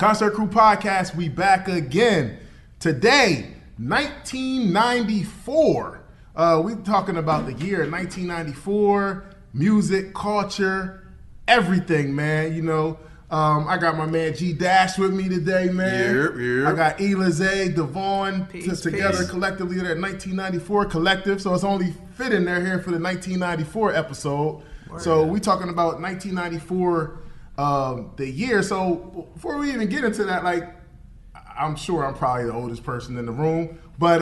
Concert Crew Podcast, we back again. Today, 1994. We talking about the year 1994, music, culture, everything, man. You know, I got my man G Dash with me today, man. Yep. I got E.Lize DeVaughn together collectively. That 1994 collective, so it's only fitting they're here for the 1994 episode. So we talking about 1994, the year. So before we even get into that, like, I'm sure I'm probably the oldest person in the room, but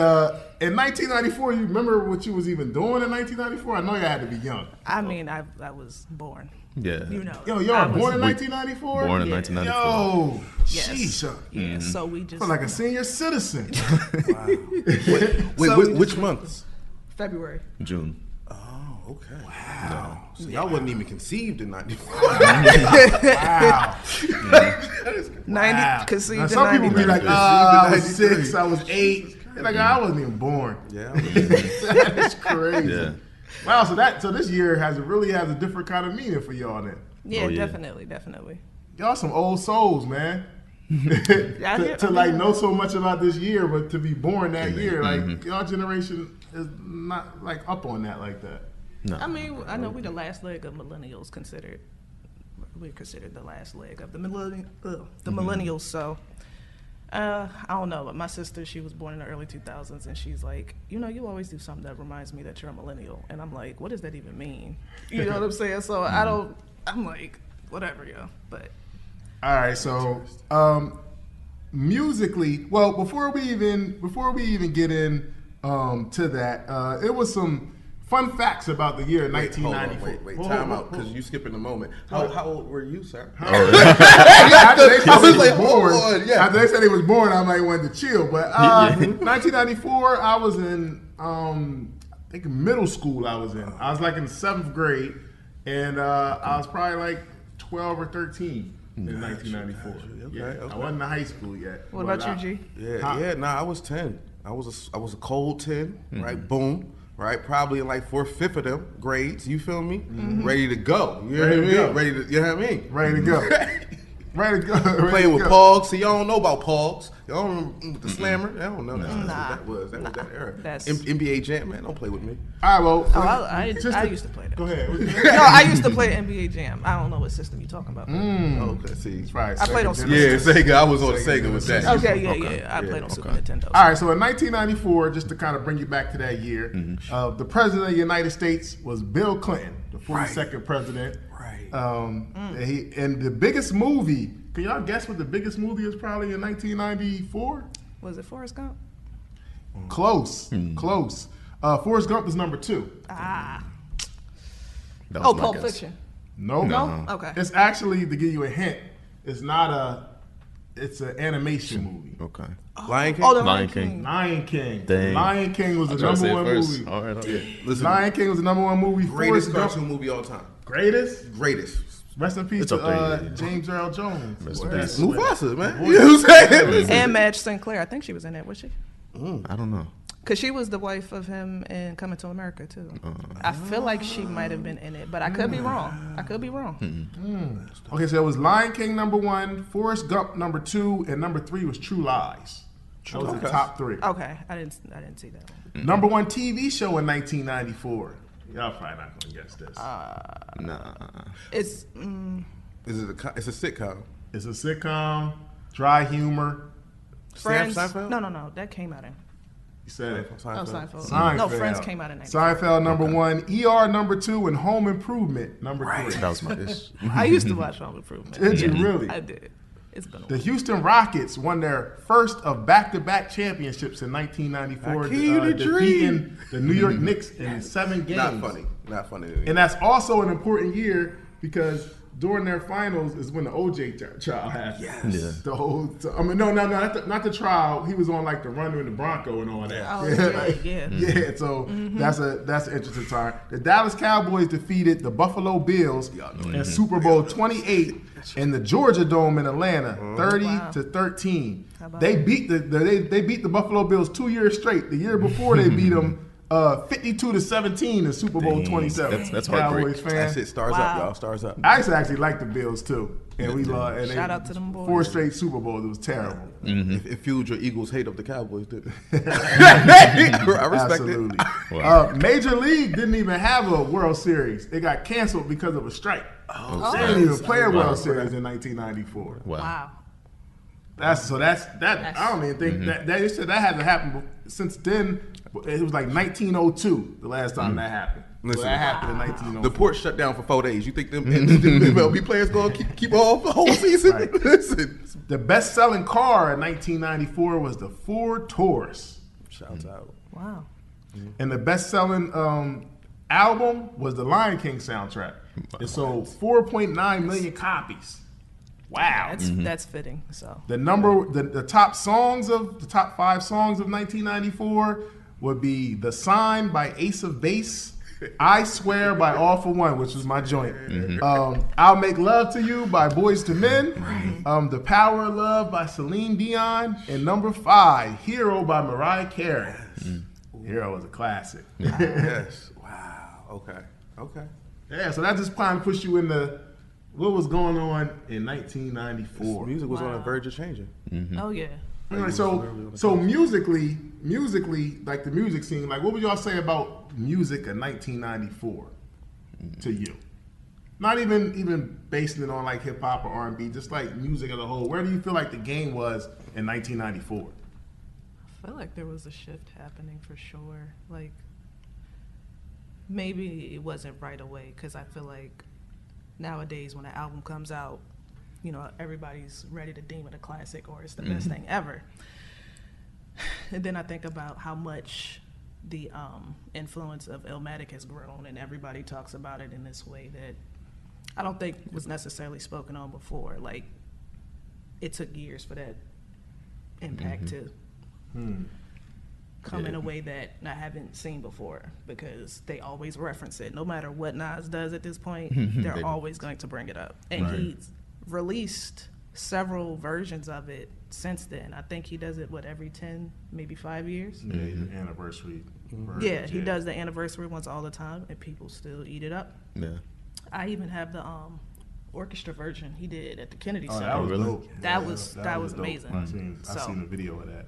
in 1994, you remember what you was even doing in 1994? I know you had to be young. I mean, I was born. Yeah. You know. Yo, y'all born in 1994? Born in 1994. Yo, Yes. sheesh. Yeah, so we just... Feel like a senior citizen. Wow. Which months? February. June. Oh, okay. Wow. So y'all wasn't even conceived in 94. Wow. 90, conceived Now, in some people be 99. like, I was 6, I was 8. They're like, I wasn't even born. Yeah. That is crazy. Yeah. Wow, so this year really has a different kind of meaning for y'all then. Yeah, Oh, yeah. definitely. Y'all some old souls, man. Yeah, to like know so much about this year, but to be born that year, like y'all generation is not like up on that like that. No. I mean, I know we the last leg of millennials considered. We're considered the last leg of the millennials. So I don't know, but my sister, she was born in the early 2000s, and she's like, you know, you always do something that reminds me that you're a millennial, and I'm like, what does that even mean? You know what I'm saying? So I'm like, whatever, yo. But All right, so musically, well, before we even get in to that, it was some fun facts about the year 1994. Wait, time out, because you skipping a moment. How old were you, sir? After they said he was born, hold on, yeah. after they said he was born, I might want to chill. But 1994, I was in, I think middle school. I was like in the 7th grade, and I was probably like 12 or 13 in 1994. Okay. I wasn't in high school yet. what about you, G? I was 10. I was a cold 10, right? Boom. Right, probably in like 4th, 5th of them grades. You feel me? Ready to go. You know what I mean? Ready to, you know what I mean? Ready to go. Ready to go. Playing with Pogs. See, y'all don't know about Pogs. Y'all don't remember the Slammer. I don't know. That's what that was. That was that era. That's- NBA Jam, man. Don't play with me. All right, well. I used to play that. Go ahead. No, I used to play NBA Jam. I don't know what system you're talking about. Okay, see. Right, I played on Sega Super Yeah, Genesis. Sega. I was on Sega with that. Okay, yeah. I played on Super Nintendo. All right, so in 1994, just to kind of bring you back to that year, the president of the United States was Bill Clinton, the 42nd president. Right. And the biggest movie, can y'all guess what the biggest movie is probably in 1994? Was it Forrest Gump? Close. Forrest Gump is number 2. Ah. That was Oh, my Pulp guess. Fiction. No. No? Okay. It's actually, to give you a hint, it's an animation movie. Okay. Lion King. Oh, the Lion Lion King. King. Lion King. Dang. Lion King was the I was trying number to one say it first. movie. All right. Okay. Listen, Lion King was the number one movie. greatest Forrest Gump, cartoon movie all time. greatest. Greatest. Rest in peace It's to up there, yeah. James Earl Jones. Rest in That's peace. Mufasa, man. You know what I'm saying? And Madge Sinclair. I think she was in it, was she? I don't know. Because she was the wife of him in Coming to America, too. I feel like she might have been in it, but I could be wrong. Okay, so it was Lion King number 1, Forrest Gump number 2, and number 3 was True Lies. That was the top 3. Okay, I didn't see that one. Number 1 TV show in 1994. Y'all probably not gonna guess this. Nah. It's It's a sitcom. It's a sitcom, dry humor. Friends. Seinfeld? No, that came out in. You said it. Oh, Seinfeld. Seinfeld. No, Friends came out in 94. Seinfeld number 1, ER number 2, and Home Improvement number 3. That was my guess. I used to watch Home Improvement. Did you really? I did. It's been a The while. Houston Rockets won their first of back-to-back championships in 1994, defeating the New York Knicks in 7 games. Not funny. And that's also an important year because during their finals is when the OJ trial happened. Yes. Yeah. The whole, not the trial. He was on like the run in the Bronco and all that. Oh, yeah. Yeah, so that's an interesting time. The Dallas Cowboys defeated the Buffalo Bills in Super Bowl 28 in the Georgia Dome in Atlanta, 30-13. They beat the Buffalo Bills 2 years straight. The year before they beat them 52-17 in Super Bowl 27. That's Cowboys heartbreak. fan. That's it. Stars up, y'all. Stars up. I actually like the Bills too, and we lost. And Shout out to them boys. 4 straight Super Bowls. It was terrible. It fueled your Eagles' hate of the Cowboys, did I respect Absolutely. it. Wow. Major League didn't even have a World Series. It got canceled because of a strike. Oh. They didn't even play a World Series in 1994. Wow. Wow. That's I don't even think that they said that hasn't happened since then. It was like 1902 the last time that happened. Listen, so that happened in 1904. The port shut down for 4 days. You think them MLB players going to keep off the whole season? Right. Listen. The best-selling car in 1994 was the Ford Taurus. Shouts out. Wow. And the best-selling album was the Lion King soundtrack. It sold 4.9 million copies. Wow. That's fitting. So The top 5 songs of 1994 would be "The Sign" by Ace of Base, "I Swear" by All for One, which was my joint. "I'll Make Love to You" by Boyz II Men. "The Power of Love" by Celine Dion, and number 5, "Hero" by Mariah Carey. Hero was a classic. Yes. Wow. Okay. Yeah, so that just kind of pushed you into what was going on in 1994. Music was on the verge of changing. Oh yeah. Right, so musically, like the music scene, like what would y'all say about music in 1994 to you? Not even basing it on like hip hop or R&B, just like music as a whole. Where do you feel like the game was in 1994? I feel like there was a shift happening for sure. Like maybe it wasn't right away because I feel like nowadays when an album comes out, you know, everybody's ready to deem it a classic or it's the best thing ever. And then I think about how much the influence of Illmatic has grown, and everybody talks about it in this way that I don't think was necessarily spoken on before. Like, it took years for that impact to come in a way that I haven't seen before, because they always reference it. No matter what Nas does at this point, they're always going to bring it up. And he's released several versions of it since then. I think he does it, every 10, maybe 5 years? Yeah, the anniversary versions, Yeah, he does the anniversary ones all the time, and people still eat it up. Yeah. I even have the orchestra version he did at the Kennedy Center. That was really? dope. That was dope. amazing. I seen the video of that.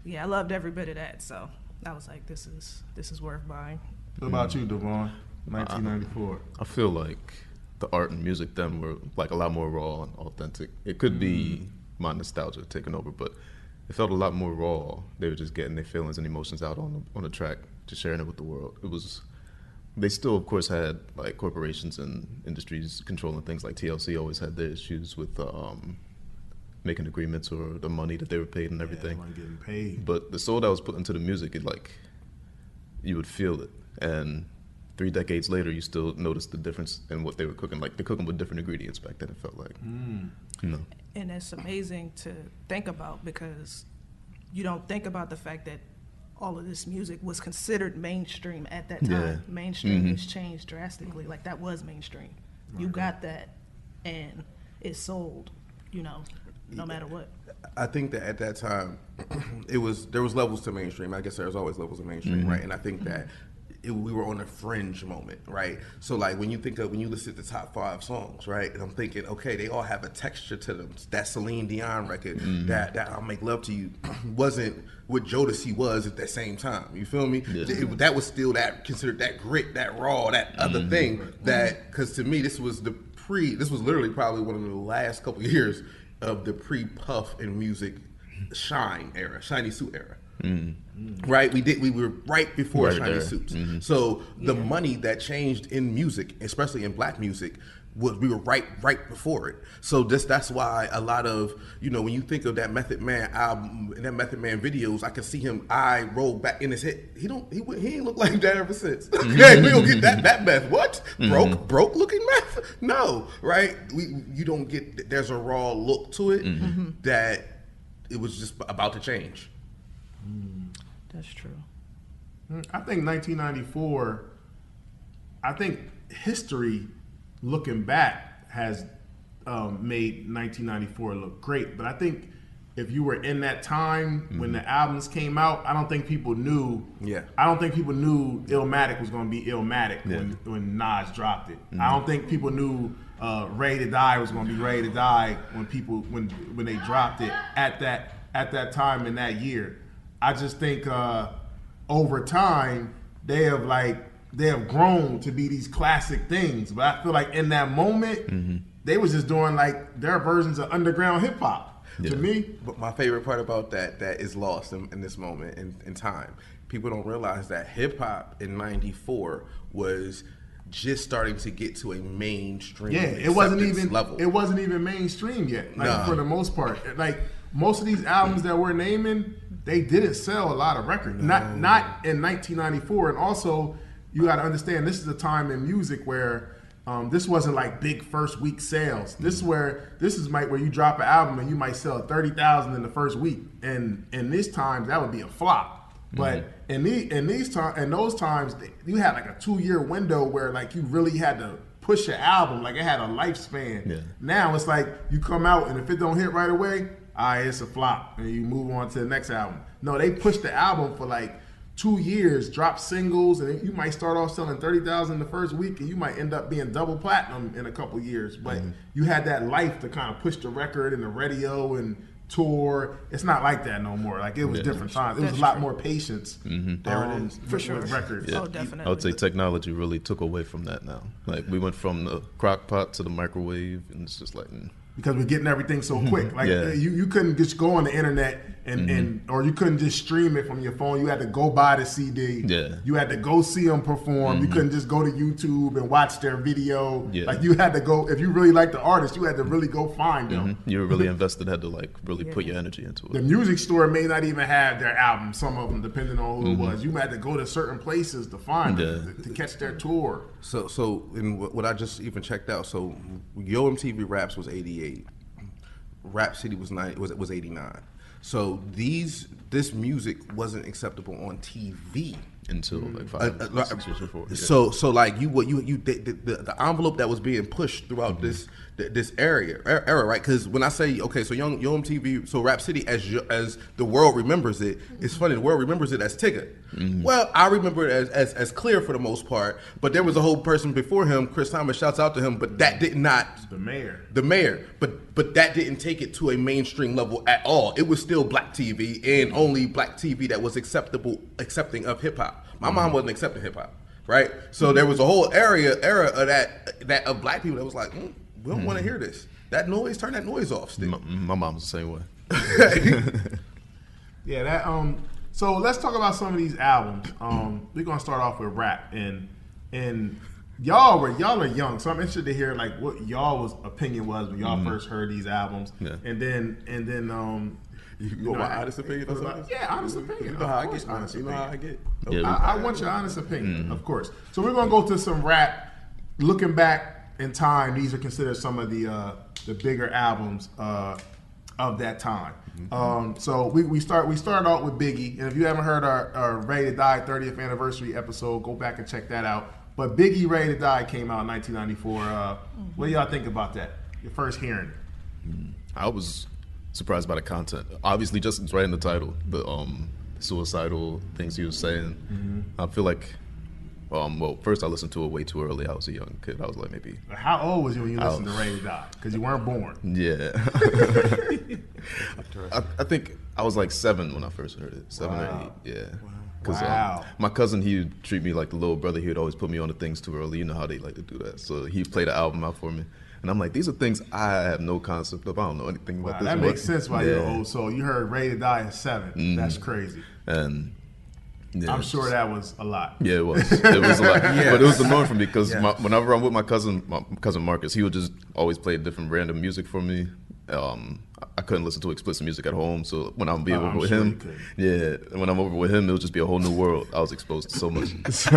Yeah, I loved every bit of that, so I was like, this is worth buying. What about you, DeVaughn? 1994. I feel like the art and music then were like a lot more raw and authentic. It could be my nostalgia taking over, but it felt a lot more raw. They were just getting their feelings and emotions out on the track, just sharing it with the world. They still, of course, had like corporations and industries controlling things. Like TLC always had their issues with making agreements or the money that they were paid and everything. Yeah, getting paid. But the soul that was put into the music, you would feel it. And 3 decades later, you still notice the difference in what they were cooking. Like, they're cooking with different ingredients back then, it felt like. You know. And it's amazing to think about, because you don't think about the fact that all of this music was considered mainstream at that time. Yeah. Mainstream has changed drastically. Like, that was mainstream. You got that, and it sold, no matter what. I think that at that time, there was levels to mainstream. I guess there's always levels of mainstream, right? And I think that we were on a fringe moment, right? So like when you listen to the top 5 songs, right? And I'm thinking, okay, they all have a texture to them. That Celine Dion record, that I'll Make Love to You, wasn't what Jodeci was at that same time. You feel me? Yeah. That was still considered that grit, that raw, that other thing. That, because to me, this was literally probably one of the last couple of years of the pre-Puff and music shiny suit era. Right, we were right before Right shiny there. suits. So the money that changed in music, especially in black music, we were right before it. So that's why a lot of, when you think of that Method Man album and that Method Man videos, I can see him eye roll back in his head. He ain't looked like that ever since. Okay, we don't get that meth. What? Broke looking meth? No, right? You don't get, there's a raw look to it that it was just about to change. That's true. I think 1994, history, looking back, has made 1994 look great. But I think if you were in that time when the albums came out, I don't think people knew. Yeah. I don't think people knew Illmatic was going to be Illmatic when Nas dropped it. I don't think people knew Ready to Die was going to be Ready to Die when they dropped it at that time in that year. I just think over time they have grown to be these classic things. But I feel like in that moment they was just doing like their versions of underground hip hop. To me, but my favorite part about that is lost in this moment in time. People don't realize that hip hop in '94 was just starting to get to a mainstream. Yeah, it wasn't even level. It wasn't even mainstream yet. For the most part, like most of these albums that we're naming, they didn't sell a lot of records. Not in 1994, and also you got to understand this is a time in music where. This wasn't like big first week sales. This is where you drop an album and you might sell 30,000 in the first week, and in these times that would be a flop. But in those times you had like a 2-year window where like you really had to push your album, like it had a lifespan. Yeah. Now it's like you come out and if it don't hit right away, it's a flop, and you move on to the next album. No, they pushed the album for like 2 years, drop singles, and you might start off selling 30,000 the first week, and you might end up being double platinum in a couple years. But you had that life to kind of push the record and the radio and tour. It's not like that no more. Like it was different times. It was a lot more patience. There it is. For sure. With records. Yeah. Oh, definitely. I would say technology really took away from that now. Like we went from the crock pot to the microwave, and it's just like. Because we're getting everything so quick. Like you couldn't just go on the internet and or you couldn't just stream it from your phone. You had to go buy the CD. Yeah. You had to go see them perform. You couldn't just go to YouTube and watch their video. Yeah. Like you had to go, if you really liked the artist, you had to really go find them. You were really invested, had to like really put your energy into it. The music store may not even have their album, some of them, depending on who it was. You had to go to certain places to find them, to catch their tour. So in what I just even checked out, so Yo MTV Raps was 88. Rap City was 89. So this music wasn't acceptable on TV until like 6 years before. So like the envelope that was being pushed throughout this era, right? Because when I say so Yo MTV, so Rap City as the world remembers it, it's funny. The world remembers it as Tigger. Well, I remember it as Clear for the most part, but there was a whole person before him. Chris Thomas, shouts out to him, but that did not the mayor. But that didn't take it to a mainstream level at all. It was still black TV and only black TV that was accepting of hip hop. My mom wasn't accepting hip hop, right? So there was a whole era of that of black people that was like, we don't want to hear this. That noise, turn that noise off. Still. My mom's the same way. Yeah, that so let's talk about some of these albums. We're gonna start off with rap, and y'all are young, so I'm interested to hear like what y'all's opinion was when y'all first heard these albums, and then you go my honest opinion or something? Yeah, honest opinion. You know how I get. You know how I get. Yeah, I want your honest opinion, of course. So we're gonna go to some rap. Looking back in time, these are considered some of the bigger albums of that time. So we started out with Biggie, and if you haven't heard our Ready to Die 30th anniversary episode, go back and check that out. But Biggie Ready to Die came out in 1994. What do y'all think about that? Your first hearing? I was surprised by the content. Obviously, just it's right in the title, the suicidal things he was saying. I feel like, well, first I listened to it way too early. I was a young kid. I was like maybe. How old was you when you listened to Ready to Die? Because you weren't born. Yeah. I think I was like 7 when I first heard it. 7 or 8. Yeah. Because my cousin, he would treat me like the little brother. He would always put me on the things too early. You know how they like to do that. So he played the album out for me. And I'm like, these are things I have no concept of. I don't know anything about this. That makes sense why you're old. So you heard Ready to Die at 7. That's crazy. And yeah, I'm sure that was a lot. Yeah, it was. It was a lot. But it was the norm for me because whenever I'm with my cousin Marcus, he would just always play different random music for me. I couldn't listen to explicit music at home, so when I'm over with him, when I'm over with him, it would just be a whole new world. I was exposed to so much. So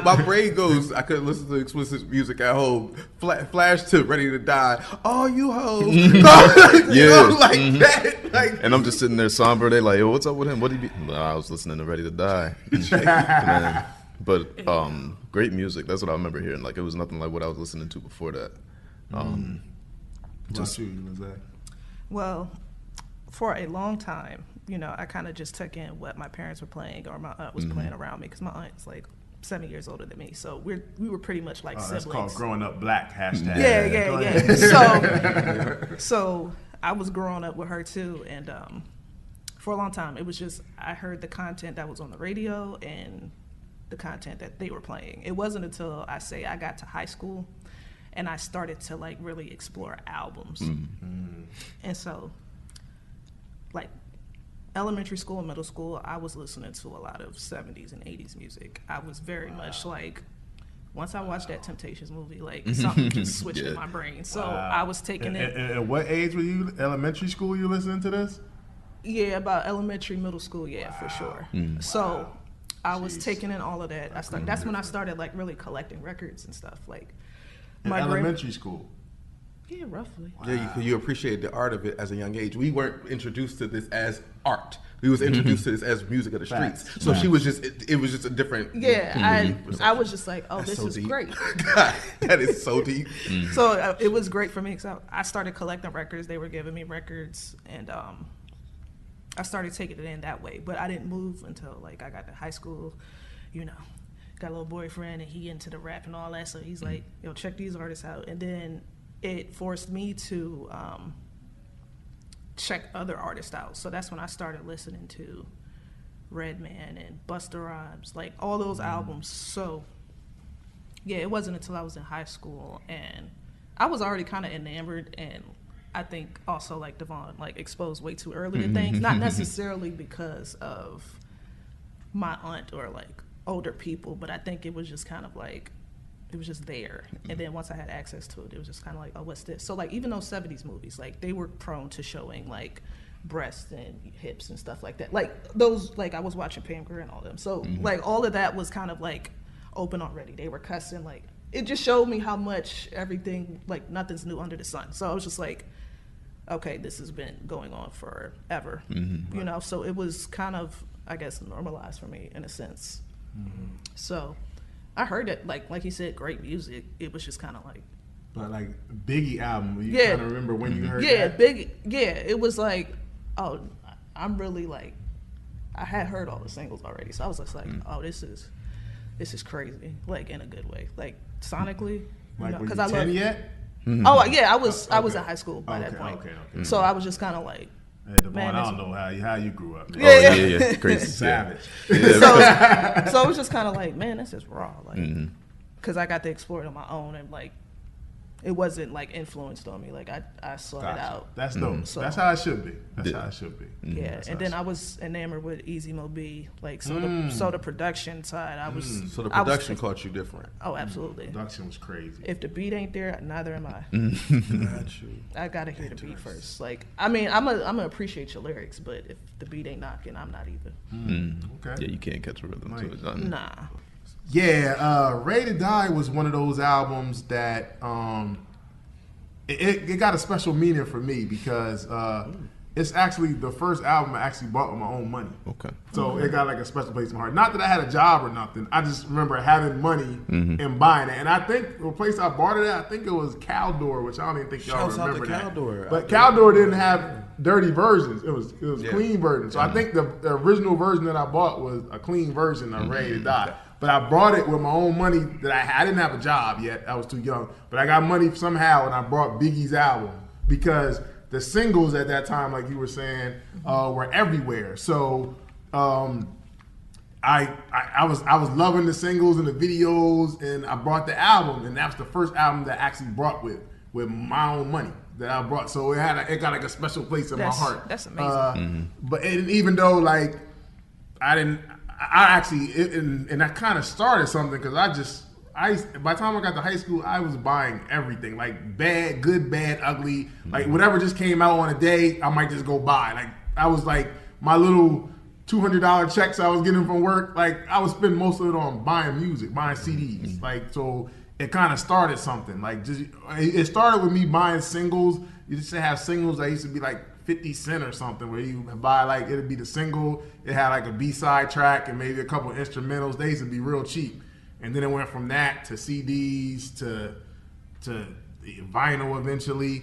my brain goes, I couldn't listen to explicit music at home. Flash to Ready to Die. Oh, you hoes. That. And I'm just sitting there somber. They like, yo, what's up with him? What did he be? Well, I was listening to Ready to Die. But great music. That's what I remember hearing. Like, it was nothing like what I was listening to before that. Just you, Zach. Well, for a long time, you know, I kind of just took in what my parents were playing or my aunt was playing around me, because my aunt's like 7 years older than me, so we were pretty much like siblings. That's called growing up black, hashtag. Yeah. So I was growing up with her too, and for a long time it was just, I heard the content that was on the radio and the content that they were playing. It wasn't until I got to high school and I started to like really explore albums. And so like elementary school and middle school, I was listening to a lot of 70s and 80s music. I was very much like, once I watched that Temptations movie, like something just switched in my brain. So I was taking it. At what age were you? Elementary school you listening to this? Yeah, about elementary, middle school, for sure. So I was taking in all of that. That's when I started like really collecting records and stuff. Like my elementary school. Yeah, roughly. Yeah, you appreciate the art of it as a young age. We weren't introduced to this as art. We was introduced to this as music of the streets. So she was just, it was just a different. Yeah, I was just like, oh, this is great. God, that is so deep. So it was great for me, because I started collecting records. They were giving me records, and I started taking it in that way. But I didn't move until like I got to high school, you know. Got a little boyfriend, and he into the rap and all that. So he's like, yo, check these artists out. And then it forced me to check other artists out. So that's when I started listening to Redman and Busta Rhymes, like all those albums. So yeah, it wasn't until I was in high school, and I was already kind of enamored, and I think also like DeVaughn like exposed way too early to things, not necessarily because of my aunt or like older people, but I think it was just kind of like, it was just there. And then once I had access to it, it was just kind of like, oh, what's this? So like even those 70s movies, like they were prone to showing like breasts and hips and stuff like that. Like those, like I was watching Pam Grier and all them. So like all of that was kind of like open already. They were cussing, like it just showed me how much everything, like nothing's new under the sun. So I was just like, okay, this has been going on forever, you know? So it was kind of, I guess, normalized for me in a sense. So I heard it, like you said, great music. It was just kind of like, but like Biggie album, you kind of remember when you heard that? It was like, oh, I'm really like, I had heard all the singles already, so I was just like, oh, this is crazy, like in a good way, like sonically, like because I love yet. Oh yeah, I was in high school by that point, so I was just kind of like. Hey, DeVaughn, I don't know how you grew up. Yeah. Crazy. Savage. So it was just kind of like, man, this is raw. Like, because I got to explore it on my own, and like, it wasn't like influenced on me. Like I sought it out. That's dope. So, that's how it should be. That's how it should be. Yeah, and then I was enamored with Easy Mo B. Like so the production side, I was. So the production caught you different. Oh, absolutely. Production was crazy. If the beat ain't there, neither am I. I gotta hear the beat first. Like, I mean, I'm gonna appreciate your lyrics, but if the beat ain't knocking, I'm not either. Okay. Yeah, you can't catch a rhythm to it. Nah. Yeah, Ready to Die was one of those albums that it got a special meaning for me because it's actually the first album I actually bought with my own money. Okay. So it got like a special place in my heart. Not that I had a job or nothing. I just remember having money and buying it. And I think the place I bought it at, I think it was Caldor, which I don't even think y'all remember that. Caldor. But Caldor didn't have dirty versions. It was clean versions. So I think the original version that I bought was a clean version of Ready to Die. But I bought it with my own money that I had. I didn't have a job yet. I was too young. But I got money somehow, and I bought Biggie's album because the singles at that time, like you were saying, were everywhere. So I was loving the singles and the videos, and I bought the album, and that's the first album that I actually brought with my own money that I brought. So it got like a special place in my heart. That's amazing. But even though like I actually that kind of started something because by the time I got to high school, I was buying everything, like bad, good, bad, ugly, like whatever just came out on a day, I might just go buy. Like I was like my little $200 checks I was getting from work, like I would spend most of it on buying music, buying CDs. Like so, it kind of started something. Like it started with me buying singles. You used to have singles that used to be like 50 cents or something, where you buy like, it'd be the single, it had like a B-side track and maybe a couple of instrumentals. They used to be real cheap. And then it went from that to CDs to vinyl eventually.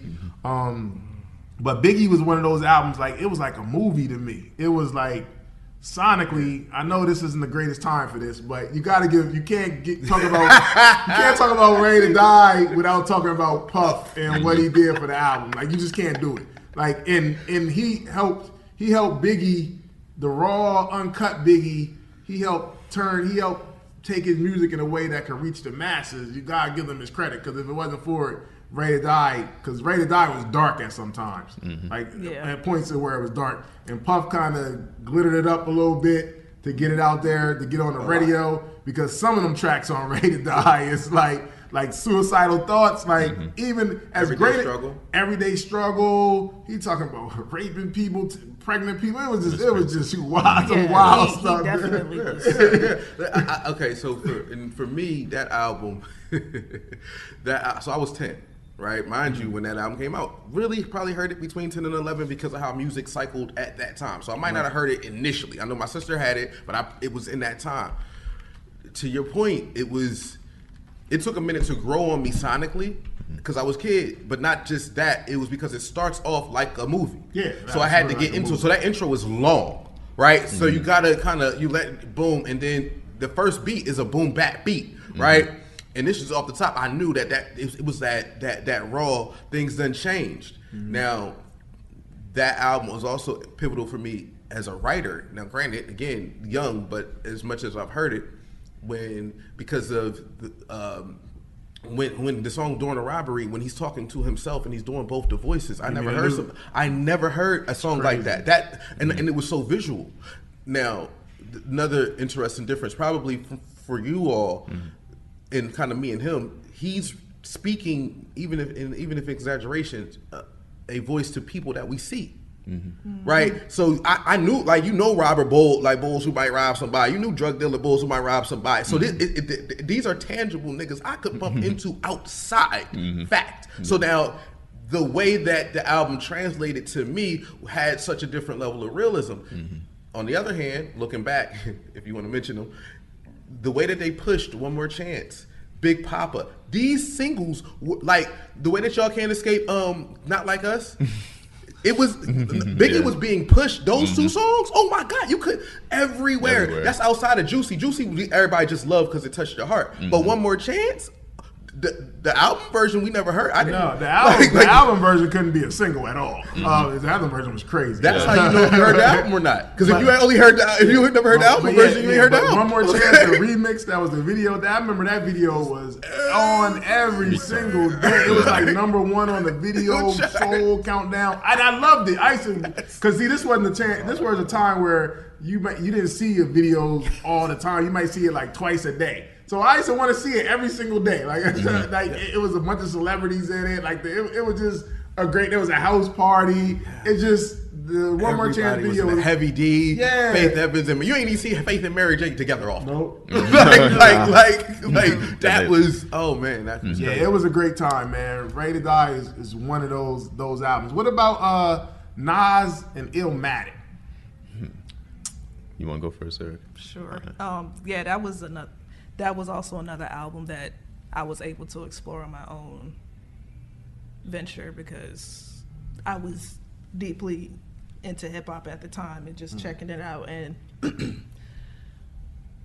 But Biggie was one of those albums, like, it was like a movie to me. It was like, sonically, I know this isn't the greatest time for this, but you can't talk about Ready to Die without talking about Puff and what he did for the album. Like, you just can't do it. Like, and he helped Biggie, the raw, uncut Biggie, he helped take his music in a way that could reach the masses. You gotta give him his credit, because if it wasn't for it, Ready to Die, because Ready to Die was dark at some times. At points where it was dark. And Puff kind of glittered it up a little bit to get it out there, to get on the radio, because some of them tracks on Ready to Die is like suicidal thoughts, like even as everyday struggle. He talking about raping people, pregnant people. It was just wild stuff. He definitely was. Okay, so for me, that album, so I was 10. Right, mind you, when that album came out, really probably heard it between 10 and 11 because of how music cycled at that time. So I might not have heard it initially. I know my sister had it, but it was in that time. To your point, it took a minute to grow on me sonically because I was a kid, but not just that. It was because it starts off like a movie. Yeah. So I had to get into it. So that intro was long, right? So you gotta you let it boom, and then the first beat is a boom bap beat, right? And this is off the top. I knew that it was that raw. Things done changed. Now, that album was also pivotal for me as a writer. Now, granted, again, young, but as much as I've heard it, because of when the song "During the Robbery," when he's talking to himself and he's doing both the voices, I never heard a song like that. And it was so visual. Now, another interesting difference, probably for you all. And kind of me and him, he's speaking, even if exaggerations, a voice to people that we see, right? So I knew, like, robber bulls who might rob somebody. You knew drug dealer bulls who might rob somebody. So these are tangible niggas I could bump into outside. Fact. So now, the way that the album translated to me had such a different level of realism. On the other hand, looking back, if you want to mention them, the way that they pushed One More Chance, Big Papa, these singles, like the way that y'all can't escape, Not Like Us. It was Biggie was being pushed. Those two songs, oh my God, you could everywhere. That's outside of Juicy. Juicy, everybody just loved because it touched your heart. But One More Chance, the album version we never heard. The album version couldn't be a single at all. The album version was crazy. That's how you know if you heard the album or not. Because if you never heard the album version, you ain't heard the album. One More Chance, the remix, that was the video. I remember that video was on every single day. It was like #1 on the video soul countdown, and I loved it. I used to, because see, this was a time where you didn't see your videos all the time. You might see it like twice a day. So I used to want to see it every single day. Like, it was a bunch of celebrities in it. Like, it was just a great. There was a house party. It just the One More Chance video was Heavy D, Faith Evans, and you ain't even see Faith and Mary J together often. Nope. That was, oh man, that was it was a great time, man. Ready to Die is one of those albums. What about Nas and Illmatic? You want to go first, Eric? Sure. That was also another album that I was able to explore on my own venture because I was deeply into hip hop at the time and just checking it out. And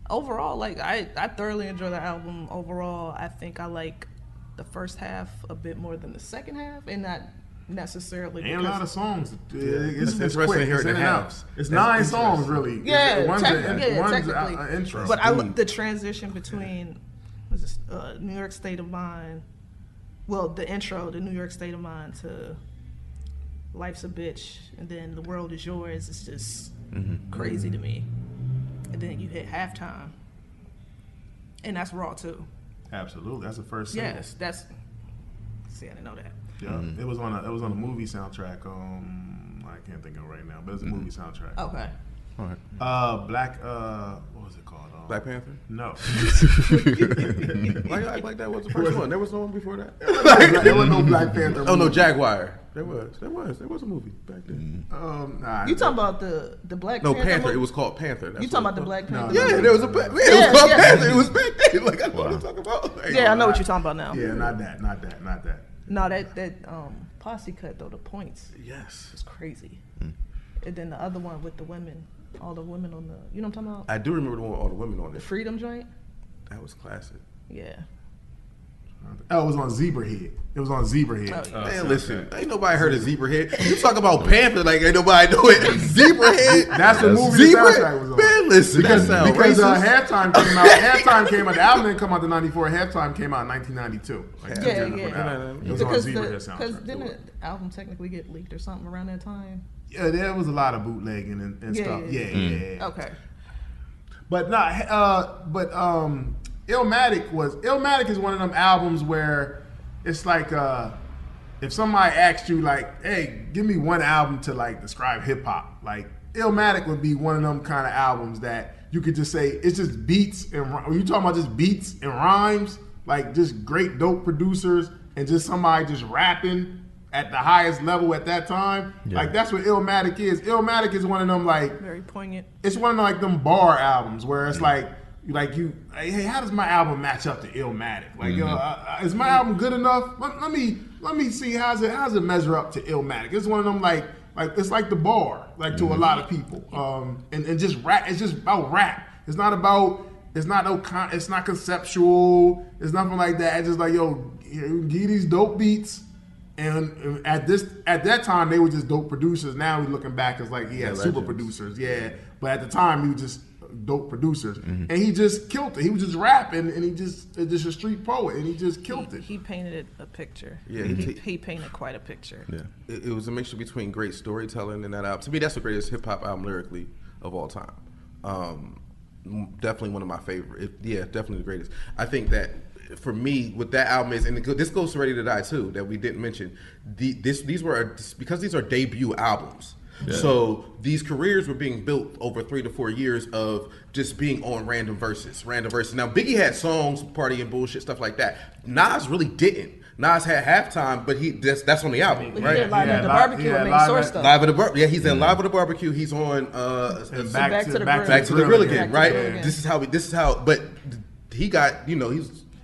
overall, like I thoroughly enjoy the album. Overall, I think I like the first half a bit more than the second half, and not necessarily. Ain't a lot of songs. It's interesting quick. to hear It's it in and out. It's 9 songs, really. Yeah, technically. An intro. But the transition between New York State of Mind, well, the intro, the New York State of Mind, to Life's a Bitch, and then The World Is Yours, is just crazy to me. And then you hit halftime, and that's raw too. Absolutely, that's the first single. Yes, see, I didn't know that. Yeah, it was on a movie soundtrack. I can't think of it right now, but it's a movie soundtrack. Okay. All right. Black. What was it called? Black Panther? No. like that was the first one. There was no one before that. There was no Black Panther. Oh no, Jaguar. There was a movie back then. You talking about the Black Panther? No, Panther. It was called Panther. You talking about the Black Panther? Yeah, there was a. It was called Panther. It was back then. Like I know what you're talking about. I know what you're talking about now. Yeah, not that. No, that Posse cut though, the points. Yes. It's crazy. And then the other one with the women, all the women on the, you know what I'm talking about? I do remember the one with all the women on The it. Freedom joint? That was classic. Yeah. Oh, it was on Zebrahead. It was on Zebrahead. Oh, yeah. Man, listen, ain't nobody heard of Zebrahead. You talk about Panther like ain't nobody know it. Zebrahead. That's the movie the soundtrack was on. Man, listen, Because racist. Halftime came out. Halftime came out. The album didn't come out in '94. Halftime came out in 1992. Like, 2 years Yeah. before that. It was Because on Zebrahead soundtrack. because didn't the album technically get leaked or something around that time? Yeah, there was a lot of bootlegging and stuff. Yeah. Okay. But Illmatic is one of them albums where it's like if somebody asked you like, hey, give me one album to like describe hip hop, like Illmatic would be one of them kind of albums that you could just say it's just beats and when you talking about just beats and rhymes, like just great dope producers and just somebody just rapping at the highest level at that time. Yeah. Like that's what Illmatic is. Illmatic is one of them like Very poignant. it's one of like them bar albums where it's like hey, how does my album match up to Illmatic? Like, is my album good enough? Let me see how's it measure up to Illmatic? It's one of them like it's like the bar, like to a lot of people. And just rap. It's just about rap. It's not conceptual. It's nothing like that. It's just like give these dope beats. And at that time they were just dope producers. Now we looking back as like super producers, But at the time he was just dope producers, and he just killed it. He was just rapping, and he just a street poet, and he just killed it. He painted a picture. Yeah, he painted quite a picture. Yeah. It was a mixture between great storytelling and that album. To me, that's the greatest hip hop album lyrically of all time. Definitely one of my favorite. Definitely the greatest. I think that for me, what that album is, and this goes to Ready to Die too, that we didn't mention. These are debut albums. Yeah. So these careers were being built over 3 to 4 years of just being on random verses. Now Biggie had songs, party and bullshit, stuff like that. Nas really didn't. Nas had Halftime, but that's on the album, But right? he did Live at the Barbecue and Main Source stuff. Live at the Barbecue. Yeah, he's in Live at the Barbecue. He's on Back to the Grill again, right? Again. This is how. But he got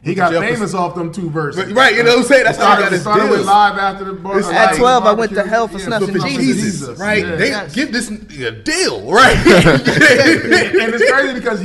he got famous off them 2 verses. Right, you know what I'm saying? That's how he got his started with deals. Live after the bar. At 12, I went to hell for snuffing Jesus. Right? Yeah. They give this a deal, right? And it's crazy because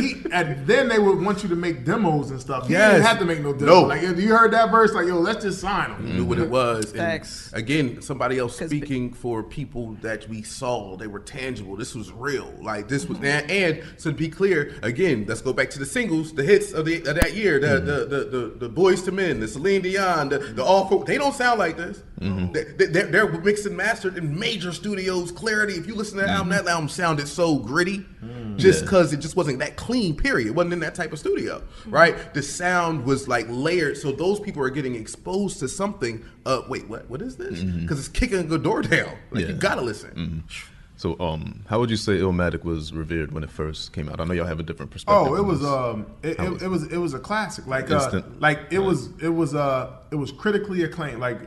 then they would want you to make demos and stuff. He didn't have to make no demos. No. Like if you heard that verse, like let's just sign him. You knew what it was. Facts. And again, somebody else speaking for people that we saw. They were tangible. This was real. Like this was, and to be clear, again, let's go back to the singles, the hits of that year, the Boys to Men, the Celine Dion, the All For. They don't sound like this. They're mixed and mastered in major studios. Clarity. If you listen to that album sounded so gritty, just because it just wasn't that clean. Period. It wasn't in that type of studio, right? The sound was like layered, so those people are getting exposed to something. Wait, what is this? Because it's kicking a good door down. Like you gotta listen. So, how would you say Illmatic was revered when it first came out? I know y'all have a different perspective. Oh, it was a classic. Like it was critically acclaimed. Like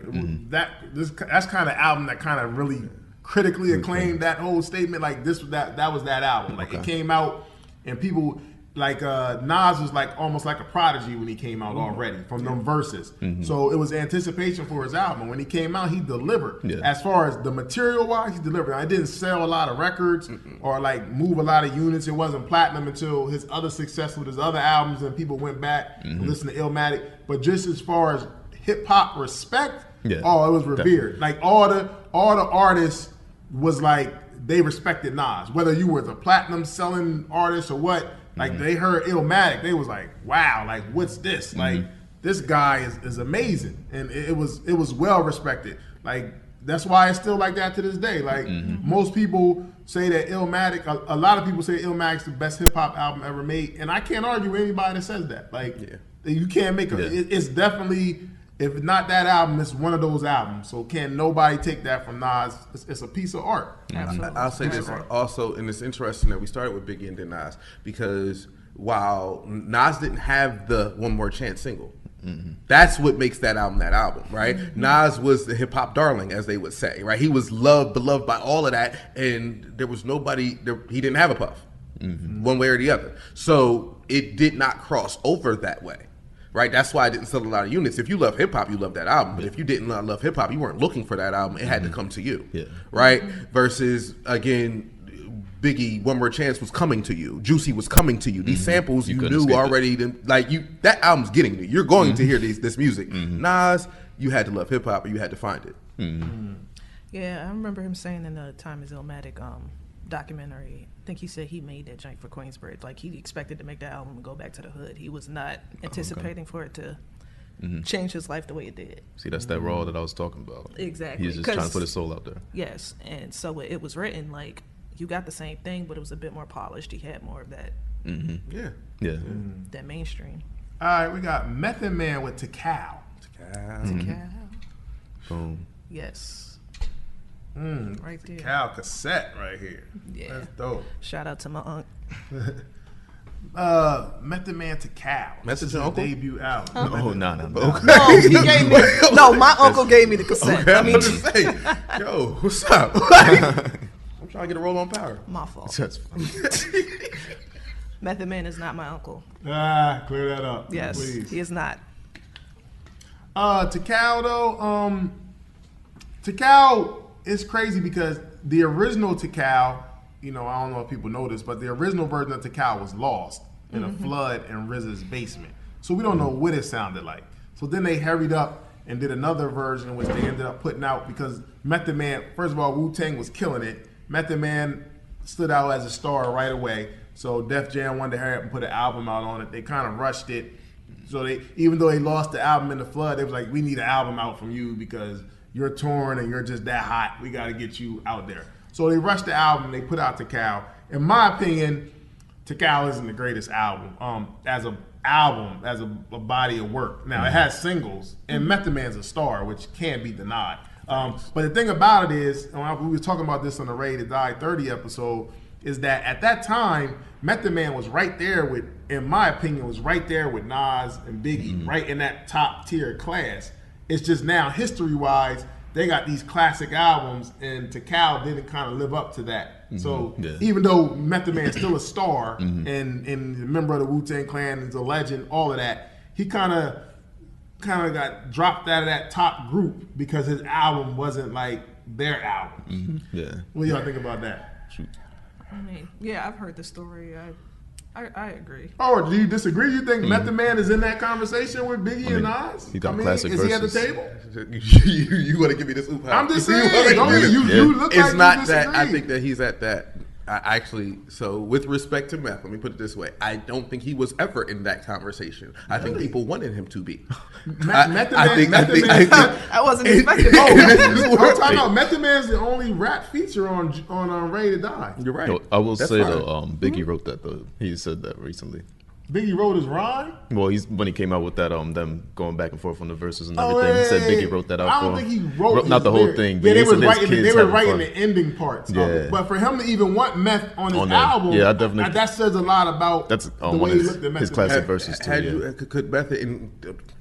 that's kind of album that kind of really critically acclaimed that whole statement. Like that was that album. Like it came out and people like Nas was like almost like a prodigy when he came out already from them verses. So it was anticipation for his album. When he came out, he delivered. Yeah. As far as the material wise, he delivered. I didn't sell a lot of records or like move a lot of units. It wasn't platinum until his other success with his other albums and people went back and listened to Illmatic. But just as far as hip hop respect, it was revered. Definitely. Like all the artists was like they respected Nas, whether you were the platinum selling artist or what. Like they heard Illmatic, they was like, "Wow, like what's this? Like this guy is amazing," and it was well respected. Like that's why it's still like that to this day. Like most people say that Illmatic, a lot of people say Illmatic's the best hip hop album ever made, and I can't argue with anybody that says that. Like you can't make it's definitely. If not that album, it's one of those albums. So can nobody take that from Nas? It's a piece of art. Absolutely. I'll say this also, and it's interesting that we started with Biggie and then Nas, because while Nas didn't have the One More Chance single, that's what makes that album, right? Nas was the hip hop darling, as they would say, right? He was beloved by all of that, and there was nobody, he didn't have a puff, one way or the other. So it did not cross over that way. right? That's why I didn't sell a lot of units. If you love hip hop, you love that album. But if you didn't love hip hop, you weren't looking for that album. It had to come to you, right? Versus again, Biggie, One More Chance was coming to you. Juicy was coming to you. These samples you knew already. That album's getting you. You're going to hear this music. Nas, you had to love hip hop, or you had to find it. Yeah, I remember him saying in the Time Is Illmatic documentary, I think he said he made that joint for Queensbridge. Like, he expected to make that album and go back to the hood. He was not anticipating for it to change his life the way it did. See, that's that raw that I was talking about. Exactly. He was just trying to put his soul out there. Yes, and so it was written like, you got the same thing, but it was a bit more polished. He had more of that. That mainstream. All right, we got Method Man with Tikal. Boom. Yes. Right there. Tikal cassette right here. Yeah. That's dope. Shout out to my uncle. Method Man Tikal. That's his his uncle? debut album. Oh, no. No, he gave me. No, my uncle gave me the cassette. Okay, I I'm mean, about to say, yo, what's up? I'm trying to get a roll on power. my fault. That's funny. Method Man is not my uncle. Clear that up. Yes, please. he is not. Tikal though, Tikal is crazy because the original Tikal, I don't know if people know this, but the original version of Tikal was lost in a flood in RZA's basement. So we don't know what it sounded like. So then they hurried up and did another version, which they ended up putting out because Method Man, first of all, Wu-Tang was killing it. Method Man stood out as a star right away. So Def Jam wanted to hurry up and put an album out on it. They kind of rushed it. So even though they lost the album in the flood, they was like, we need an album out from you because you're torn and you're just that hot. We got to get you out there. So they rushed the album. They put out Tikal. In my opinion, Tikal isn't the greatest album. As a body of work. Now it has singles, and Method Man's a star, which can't be denied. But the thing about it is, and we were talking about this on the Ready to Die 30 episode, is that at that time, Method Man was right there with, in my opinion, was right there with Nas and Biggie, right in that top tier class. It's just now, history-wise, they got these classic albums, and Tikal didn't kind of live up to that. So even though Method Man's still a star and a member of the Wu-Tang Clan, is a legend, all of that, he kind of got dropped out of that top group because his album wasn't like their album. What do y'all think about that? I mean, yeah, I've heard the story. I agree. Oh, do you disagree? You think Method Man is in that conversation with Biggie and Nas? He got classic is he at the verses. table? you want to give me this oop? I'm just saying. You look It's like not you that. disagree. I think that he's at that. So with respect to Meth, let me put it this way: I don't think he was ever in that conversation. I think people wanted him to be. Method Man. I wasn't expecting I'm talking about Method Man's the only rap feature on Ready to Die. You're right. Yo, I will That's say fine. though, Biggie wrote that though. He said that recently. Biggie wrote his rhyme. Well, when he came out with that, them going back and forth on the verses and everything. He said Biggie wrote that out I for don't him. think he wrote not the whole lyrics. thing. Yeah, But they were writing the ending parts. Yeah. Of it. But for him to even want Meth on his On there. album, Yeah, I definitely- that says a lot about That's the one way of he looked at Method his classic Man. verses too. Had Yeah. you could Method? And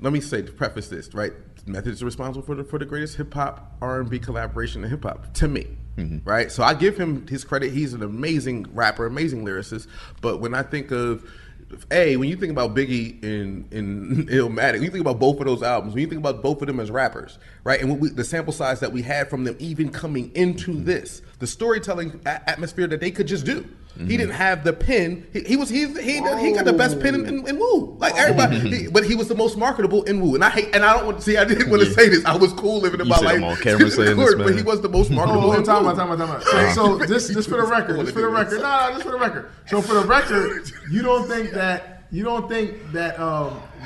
let me say to preface this, right? Method is responsible for the greatest hip hop R&B collaboration in hip hop to me, right? So I give him his credit. He's an amazing rapper, amazing lyricist. But when I think of when you think about Biggie in Illmatic, when you think about both of those albums, when you think about both of them as rappers, right, and the sample size that we had from them even coming into this, the storytelling atmosphere that they could just do. He didn't have the pen. He got the best pen in Wu. Like everybody, but he was the most marketable in Wu. And I don't want to see. I didn't want to say this. I was cool living in You my said life. I'm on camera saying this, man. But he was the most marketable. in Time Wu. out. So just for the record, just for the record. So for the record, you don't think that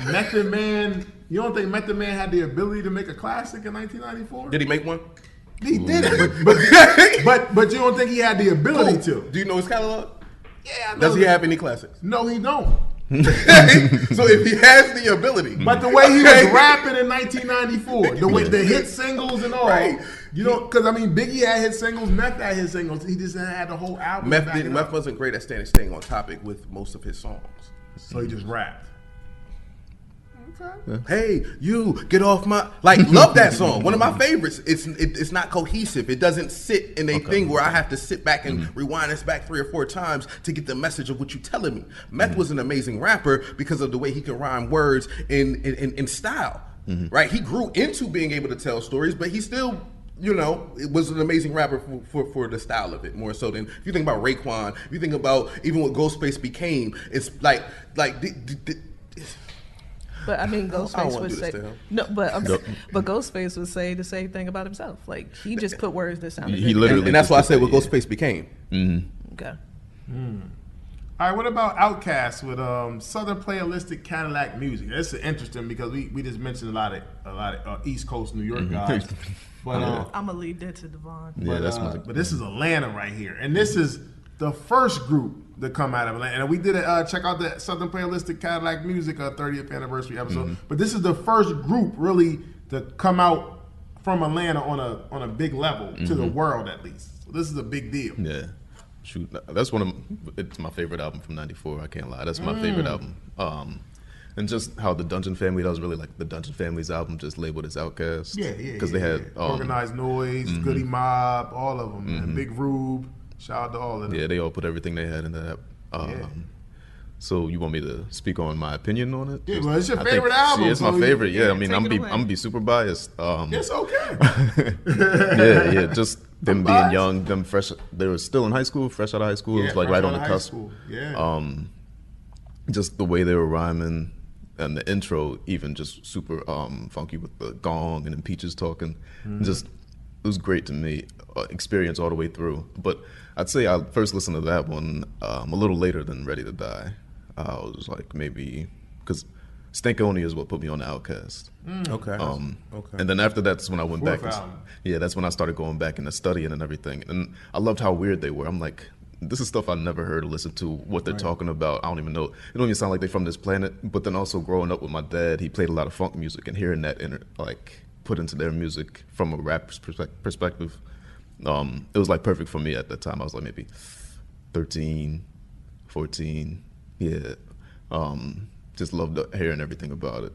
Method Man, you don't think Method Man had the ability to make a classic in 1994? Did he make one? He did it, but you don't think he had the ability to? Do you know his catalog? Yeah, I know. Does he have any classics? No, he don't. So if he has the ability, But the way he was rapping in 1994, the hit singles and all, Right. because I mean, Biggie had hit singles, Meth had hit singles. He just had the whole album. Meth wasn't great at staying on topic with most of his songs. So he just rapped. Hey, you get off my love that song. One of my favorites. It's not cohesive. It doesn't sit in a thing where I have to sit back and rewind this back 3 or 4 times to get the message of what you're telling me. Meth was an amazing rapper because of the way he could rhyme words in style. Right? He grew into being able to tell stories, but he still, it was an amazing rapper for the style of it, more so than if you think about Raekwon, if you think about even what Ghostface became, it's like but I mean, Ghostface would say but Ghostface would say the same thing about himself. Like he just put words that sounded. He literally, and that's why I said what Ghostface became. Okay. All right, what about Outkast with Southern Playalistic Cadillac Music? This is interesting because we just mentioned a lot of East Coast New York guys. But I'm gonna leave that to DeVaughn. Yeah, but this is Atlanta right here, and this is the first group to come out of Atlanta. And we did check out the Southern Playalistic Cadillac Music 30th anniversary episode. But this is the first group really to come out from Atlanta on a big level to the world at least. So this is a big deal. Yeah. Shoot, that's it's my favorite album from '94. I can't lie, that's my favorite album. And just how the Dungeon Family, that was really like the Dungeon Family's album, just labeled as Outkast. Yeah. Because they had Organized Noise, Goody Mob, all of them, man. Big Rube. Shout out to all of them. Yeah, they all put everything they had in that. So you want me to speak on my opinion on it? Yeah, well, it's your favorite album. Yeah, it's my favorite. Yeah, I mean, I'm gonna be super biased. It's okay. yeah. Just them being young, them fresh. They were still in high school, fresh out of high school. It was like right on the cusp. Yeah. Just the way they were rhyming, and the intro even just super funky with the gong and then Peaches talking. Just it was great to me. Experience all the way through. But I'd say I first listened to that one a little later than Ready to Die. I was like maybe because Stankonia is what put me on the Outkast. Okay. And then after that's when I went back. album. That's when I started going back into studying and everything. And I loved how weird they were. I'm like, this is stuff I never heard or listened to. What they're talking about, I don't even know. It don't even sound like they're from this planet. But then also growing up with my dad, he played a lot of funk music, and hearing that put into their music from a rapper's perspective. It was like perfect for me at that time. I was like maybe 13, 14. Yeah. Just loved hearing everything about it.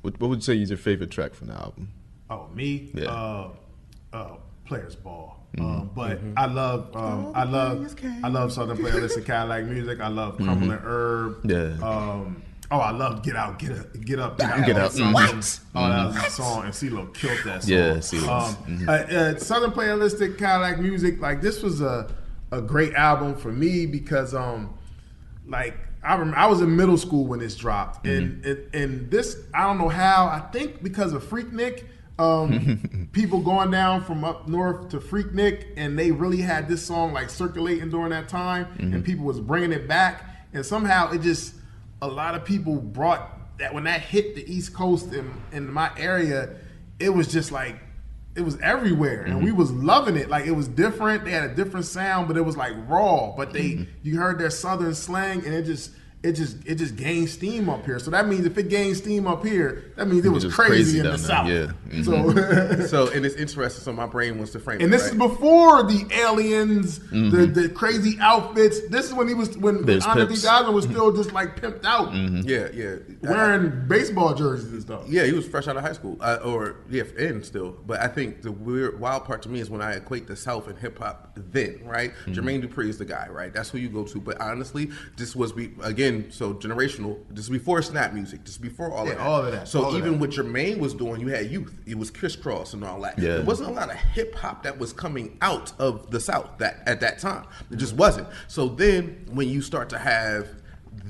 What would you say is your favorite track from the album? Oh, me? Yeah. Players Ball. But I love Southern Playalistic Cadillac Music. I love Crumbling Herb. Yeah. I love Get Out, Get Up. Get Out. What? Oh, that was a song, and CeeLo killed that song. Yeah, CeeLo. Southern Playalistic Cadillac Music, like this was a great album for me because I was in middle school when this dropped, and this, I don't know how, I think because of Freaknik, people going down from up north to Freaknik, and they really had this song like circulating during that time, and people was bringing it back, and somehow it just, a lot of people brought that, when that hit the East Coast in my area, it was just like, it was everywhere, and we was loving it. Like, it was different. They had a different sound, but it was like raw. But you heard their Southern slang, and it just gained steam up here. So that means if it gained steam up here, that means it was crazy in the South. Yeah. So and it's interesting. So my brain wants to frame it. And this is before the aliens, the crazy outfits. This is when Andre 3000 was still just like pimped out. Yeah. Wearing baseball jerseys and stuff. Yeah, he was fresh out of high school, and still. But I think the wild part to me is when I equate the South and hip hop. Then, right, Jermaine Dupri is the guy, right? That's who you go to. But honestly, this was so generational. This is before snap music. This is before all of that. So even what Jermaine was doing, you had youth. It was crisscross and all that. Yeah. There wasn't a lot of hip hop that was coming out of the South at that time. It just wasn't. So then when you start to have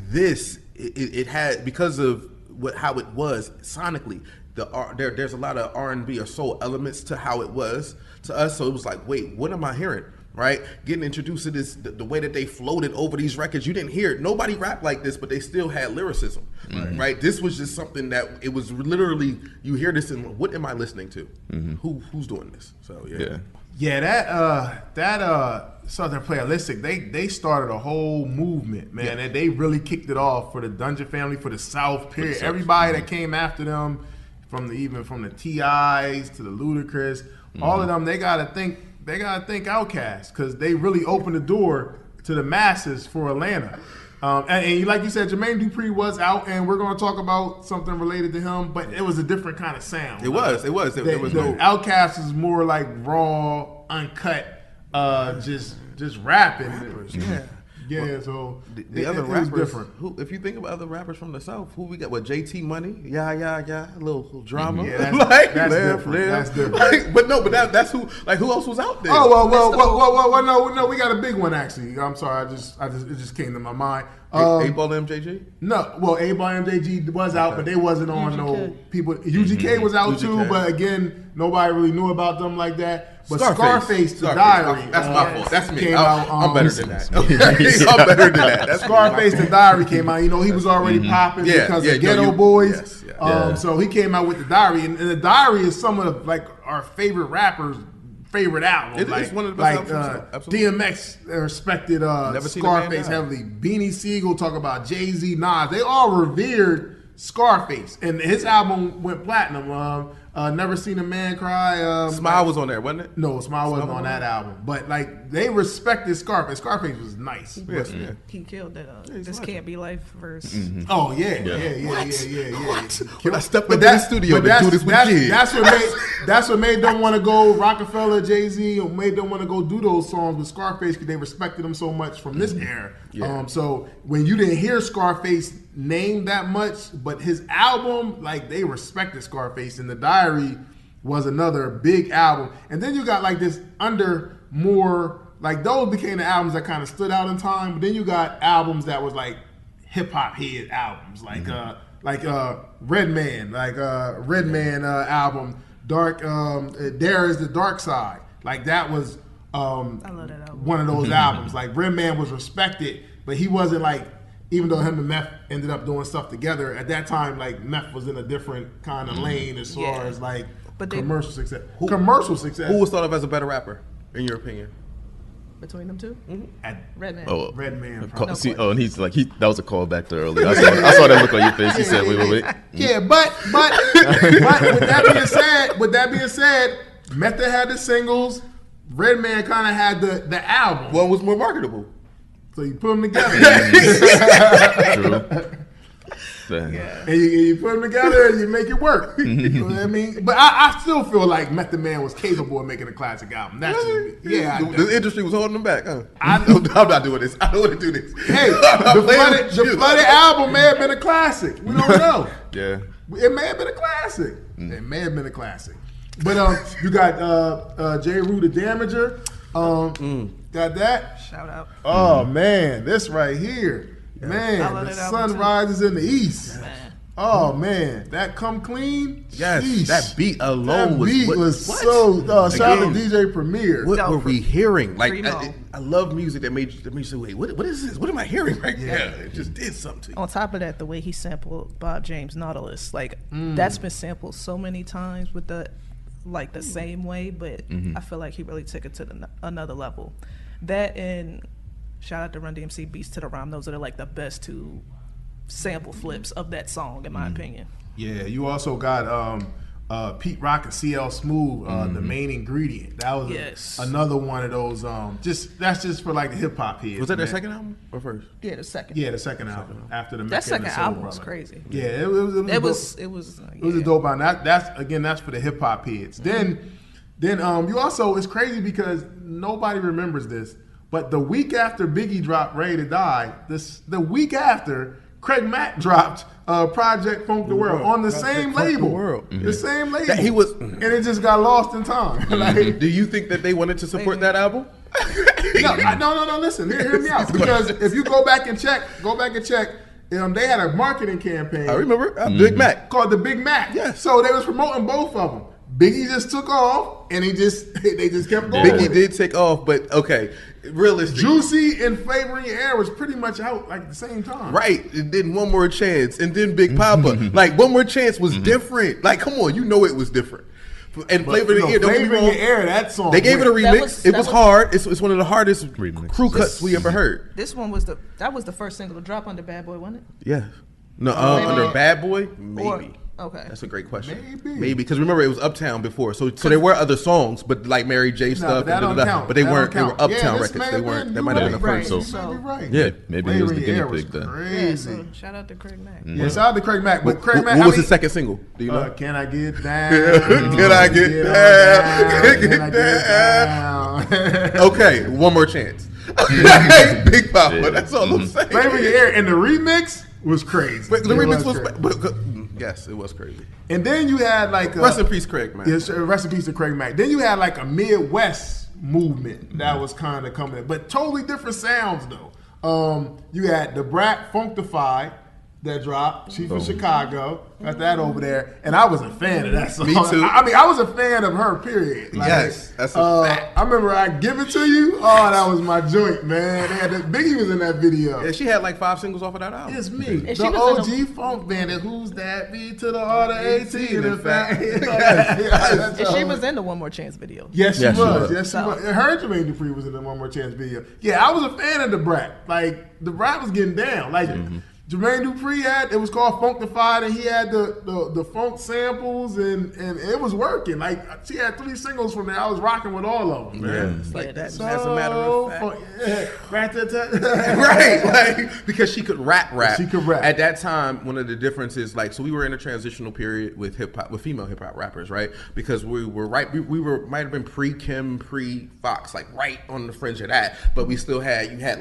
this, it had, because of how it was sonically. There's a lot of R&B or soul elements to how it was to us. So it was like, wait, what am I hearing? Right, getting introduced to this, the way that they floated over these records, you didn't hear it. Nobody rapped like this, but they still had lyricism. Right, this was just something that it was literally, you hear this and what am I listening to? Who's doing this? So that Southern Playalistic, they started a whole movement, man, and they really kicked it off for the Dungeon Family, for the South. Period. Everybody that came after them, from the T.I.s to the Ludacris, all of them, they gotta think Outkast, because they really opened the door to the masses for Atlanta. And like you said, Jermaine Dupri was out, and we're going to talk about something related to him, but it was a different kind of sound. It was. There was no. Outkast is more like raw, uncut, just rapping. Yeah. Yeah, so the other rappers, different. Who, if you think about other rappers from the South, who we got? What, JT Money? Yeah, a little drama. Yeah, that's, that's different. That's different. That's who. Like, who else was out there? Oh well, no, we got a big one actually. I'm sorry, it just came to my mind. 8-Ball MJG? No, well, 8-Ball MJG was out, but they wasn't on UGK. no people. UGK was out too, but again, nobody really knew about them like that. But Scarface the Diary. That's my fault. That's me. Came out, I'm better than that. I'm better than that. That's Scarface the Diary came out. You know, he was already popping because of Ghetto Boys. So he came out with the Diary, and the Diary is some of like our favorite rappers' favorite album. It's one of the best albums. DMX respected Scarface heavily. Beanie Siegel talk about Jay-Z, Nas. They all revered Scarface, and his album went platinum. Never Seen a Man Cry. Smile was on there, wasn't it? No, Smile wasn't on that album. But like they respected Scarface. Scarface was nice. He killed that. This Can't Be Life verse. Oh yeah. What? When I step into the studio to do this with you. That's what made them want to go. Rockefeller, Jay-Z, made them want to go do those songs with Scarface because they respected him so much from this era. Yeah. So when you didn't hear Scarface named that much, but his album, like they respected Scarface, and the Diary was another big album. And then you got like this more like those became the albums that kind of stood out in time. But then you got albums that was like hip hop head albums, like Redman, album, Dark. There Is the Dark Side, like that was. I love that album. One of those albums. Like Redman was respected, but he wasn't like. Even though him and Meth ended up doing stuff together, at that time, like Meth was in a different kind of lane as far as like commercial success. Who was thought of as a better rapper, in your opinion? Between them two? Redman. Oh, Redman. And he's like that was a callback to earlier. I saw that look on your face. He said, "Wait." Yeah, but with that being said, Method had the singles. Redman kind of had the album. One was more marketable. So you put them together. True. And you put them together and you make it work. You know what I mean? But I still feel like Method Man was capable of making a classic album. That's the industry was holding them back. Huh? I know. I'm not doing this. I don't want to do this. Hey, the flooded album may have been a classic. We don't know. Yeah. It may have been a classic. It may have been a classic. But you got J. Rue the Damager. Got that? Shout out. Oh man, this right here. Yeah. Man, the sun rises in the east. Man. Oh man, that Come Clean. Yes, sheesh. that beat alone was so. Shout out to DJ Premier. What were we hearing? Like I love music that made you say, "Wait, what is this? What am I hearing right now?" It just did something to you. On top of that, the way he sampled Bob James' Nautilus, like that's been sampled so many times with the same way, but I feel like he really took it to another level. That and shout out to Run DMC Beats to the Rhyme. Those are like the best two sample flips of that song, in my opinion. Yeah, you also got Pete Rock and CL Smooth, The Main Ingredient. That was another one of those. That's just for like the hip hop heads. Was that their second album or first? Yeah, the second. Yeah, the second album after the. That second album was crazy. Yeah, it was a dope album. That's for the hip hop heads. Then you also, it's crazy because nobody remembers this, but the week after Biggie dropped Ready to Die, the week after Craig Mack dropped Project Funk the World on the same label. The same label. And it just got lost in time. Do you think that they wanted to support that album? No. Listen, hear me out. Because if you go back and check. They had a marketing campaign. I remember Big Mac called the Big Mac. Yes. So they was promoting both of them. Biggie just took off, and they just kept going. Biggie did take off, but okay, realistically, Juicy and Flavor in Your Air was pretty much out like at the same time. Right, and then One More Chance, and then Big Papa. Like One More Chance was different. Like, come on, you know it was different. And Flavor in the Air, don't get me wrong. Flavor in Your Air, that song. They gave it a remix. It was hard. It's one of the hardest crew cuts we ever heard. This one was the first single to drop under Bad Boy, wasn't it? Yeah. No, under Bad Boy, maybe. Okay. That's a great question. Maybe because remember it was Uptown before, so there were other songs, but like Mary J stuff, but they weren't. They were Uptown records. They weren't. That might have been the first. So right. Yeah, maybe he was the guinea pig then. Yeah, so shout out to Craig Mack. Yeah, shout out to Craig Mack. But Craig Mack, what was his second single? Do you know? Can I get down? Can I get down? Can I get down? Okay, one more chance. Big Papa. Yeah. That's all I'm saying. Flavor in Your Ear, and the remix was crazy. But the remix was yes, it was crazy. And then you had like rest in peace, Craig Mack. Yes, rest in peace to Craig Mack. Then you had like a Midwest movement that was kind of coming in, but totally different sounds though. You had the Brat Funkdafied that dropped. She from Chicago. Got that over there, and I was a fan of that song. Me too. I mean, I was a fan of her. Period. Like, yes, that's a fact. I remember I Give It To You. Oh, that was my joint, man. They had Biggie was in that video. Yeah, she had like 5 singles off of that album. It's me, and the OG Funk Bandit. Who's that? B to the R to 18. In fact, and she was in the One More Chance video. Yes, she was. Yes, she was. Her Jermaine Dupri was in the One More Chance video. Yeah, I was a fan of the Brat. Like the Brat was getting down. Like. Jermaine Dupri it was called Funkdafied, and he had the funk samples, and it was working. Like she had 3 singles from there. I was rocking with all of them, man. Yeah, it's like that. So, as a matter of fact, right, like because she could rap. She could rap. At that time, one of the differences, like, so we were in a transitional period with hip hop, with female hip hop rappers, right? Because we were might have been pre-Kim, pre-Fox, like right on the fringe of that, but we still had you had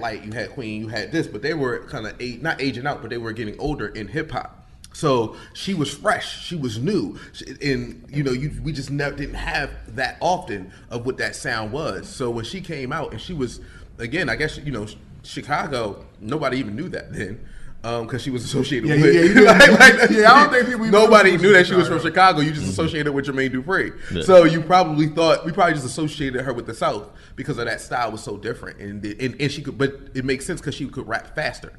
Queen, you had this, but they were kind of not aging out, but they were getting older in hip hop. So she was fresh, she was new, and we just never didn't have that often of what that sound was. So when she came out, and she was, again, I guess Chicago, nobody even knew that then. Because she was associated with I don't think people nobody knew that she was from Chicago. You just associated with Jermaine Dupri. Yeah. So you probably thought we probably just associated her with the South because of that style was so different, and she could, but it makes sense because she could rap faster.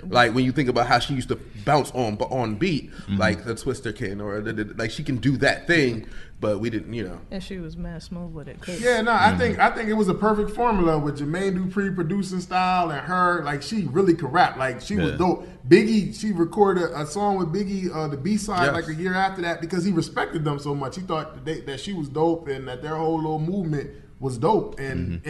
Like when you think about how she used to bounce on beat, like the Twister King, or like she can do that thing, but we didn't, And she was mad smooth with it. Yeah, no, I think it was a perfect formula with Jermaine Dupri producing style and her. Like she really could rap. Like she was dope. Biggie, she recorded a song with Biggie, the B-side, like a year after that, because he respected them so much. He thought that she was dope and that their whole little movement was dope. And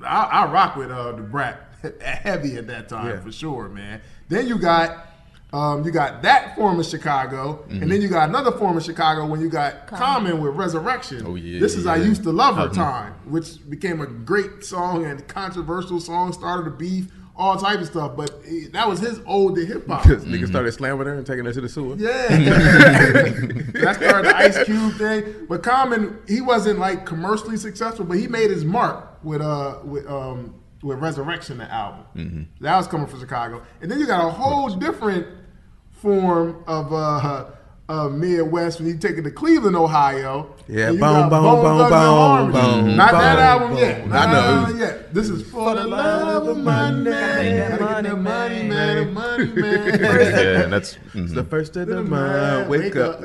I rock with the Brat heavy at that time for sure, man. Then you got that form of Chicago, and then you got another form of Chicago when you got Common with Resurrection. Oh, yeah, This is I Used to Love Her time, which became a great song and controversial song, started a beef, all type of stuff. But that was his ode to hip hop. Because niggas started slamming her and taking her to the sewer. Yeah, that started the Ice Cube thing. But Common, he wasn't like commercially successful, but he made his mark with Resurrection, the album. That was coming from Chicago. And then you got a whole different form of Midwest when you take it to Cleveland, Ohio. Yeah, boom. Not that album yet. Not that album yet. This is For the Love of Money. Gotta get the money, man. Yeah, that's it's the first of the month. Wake up,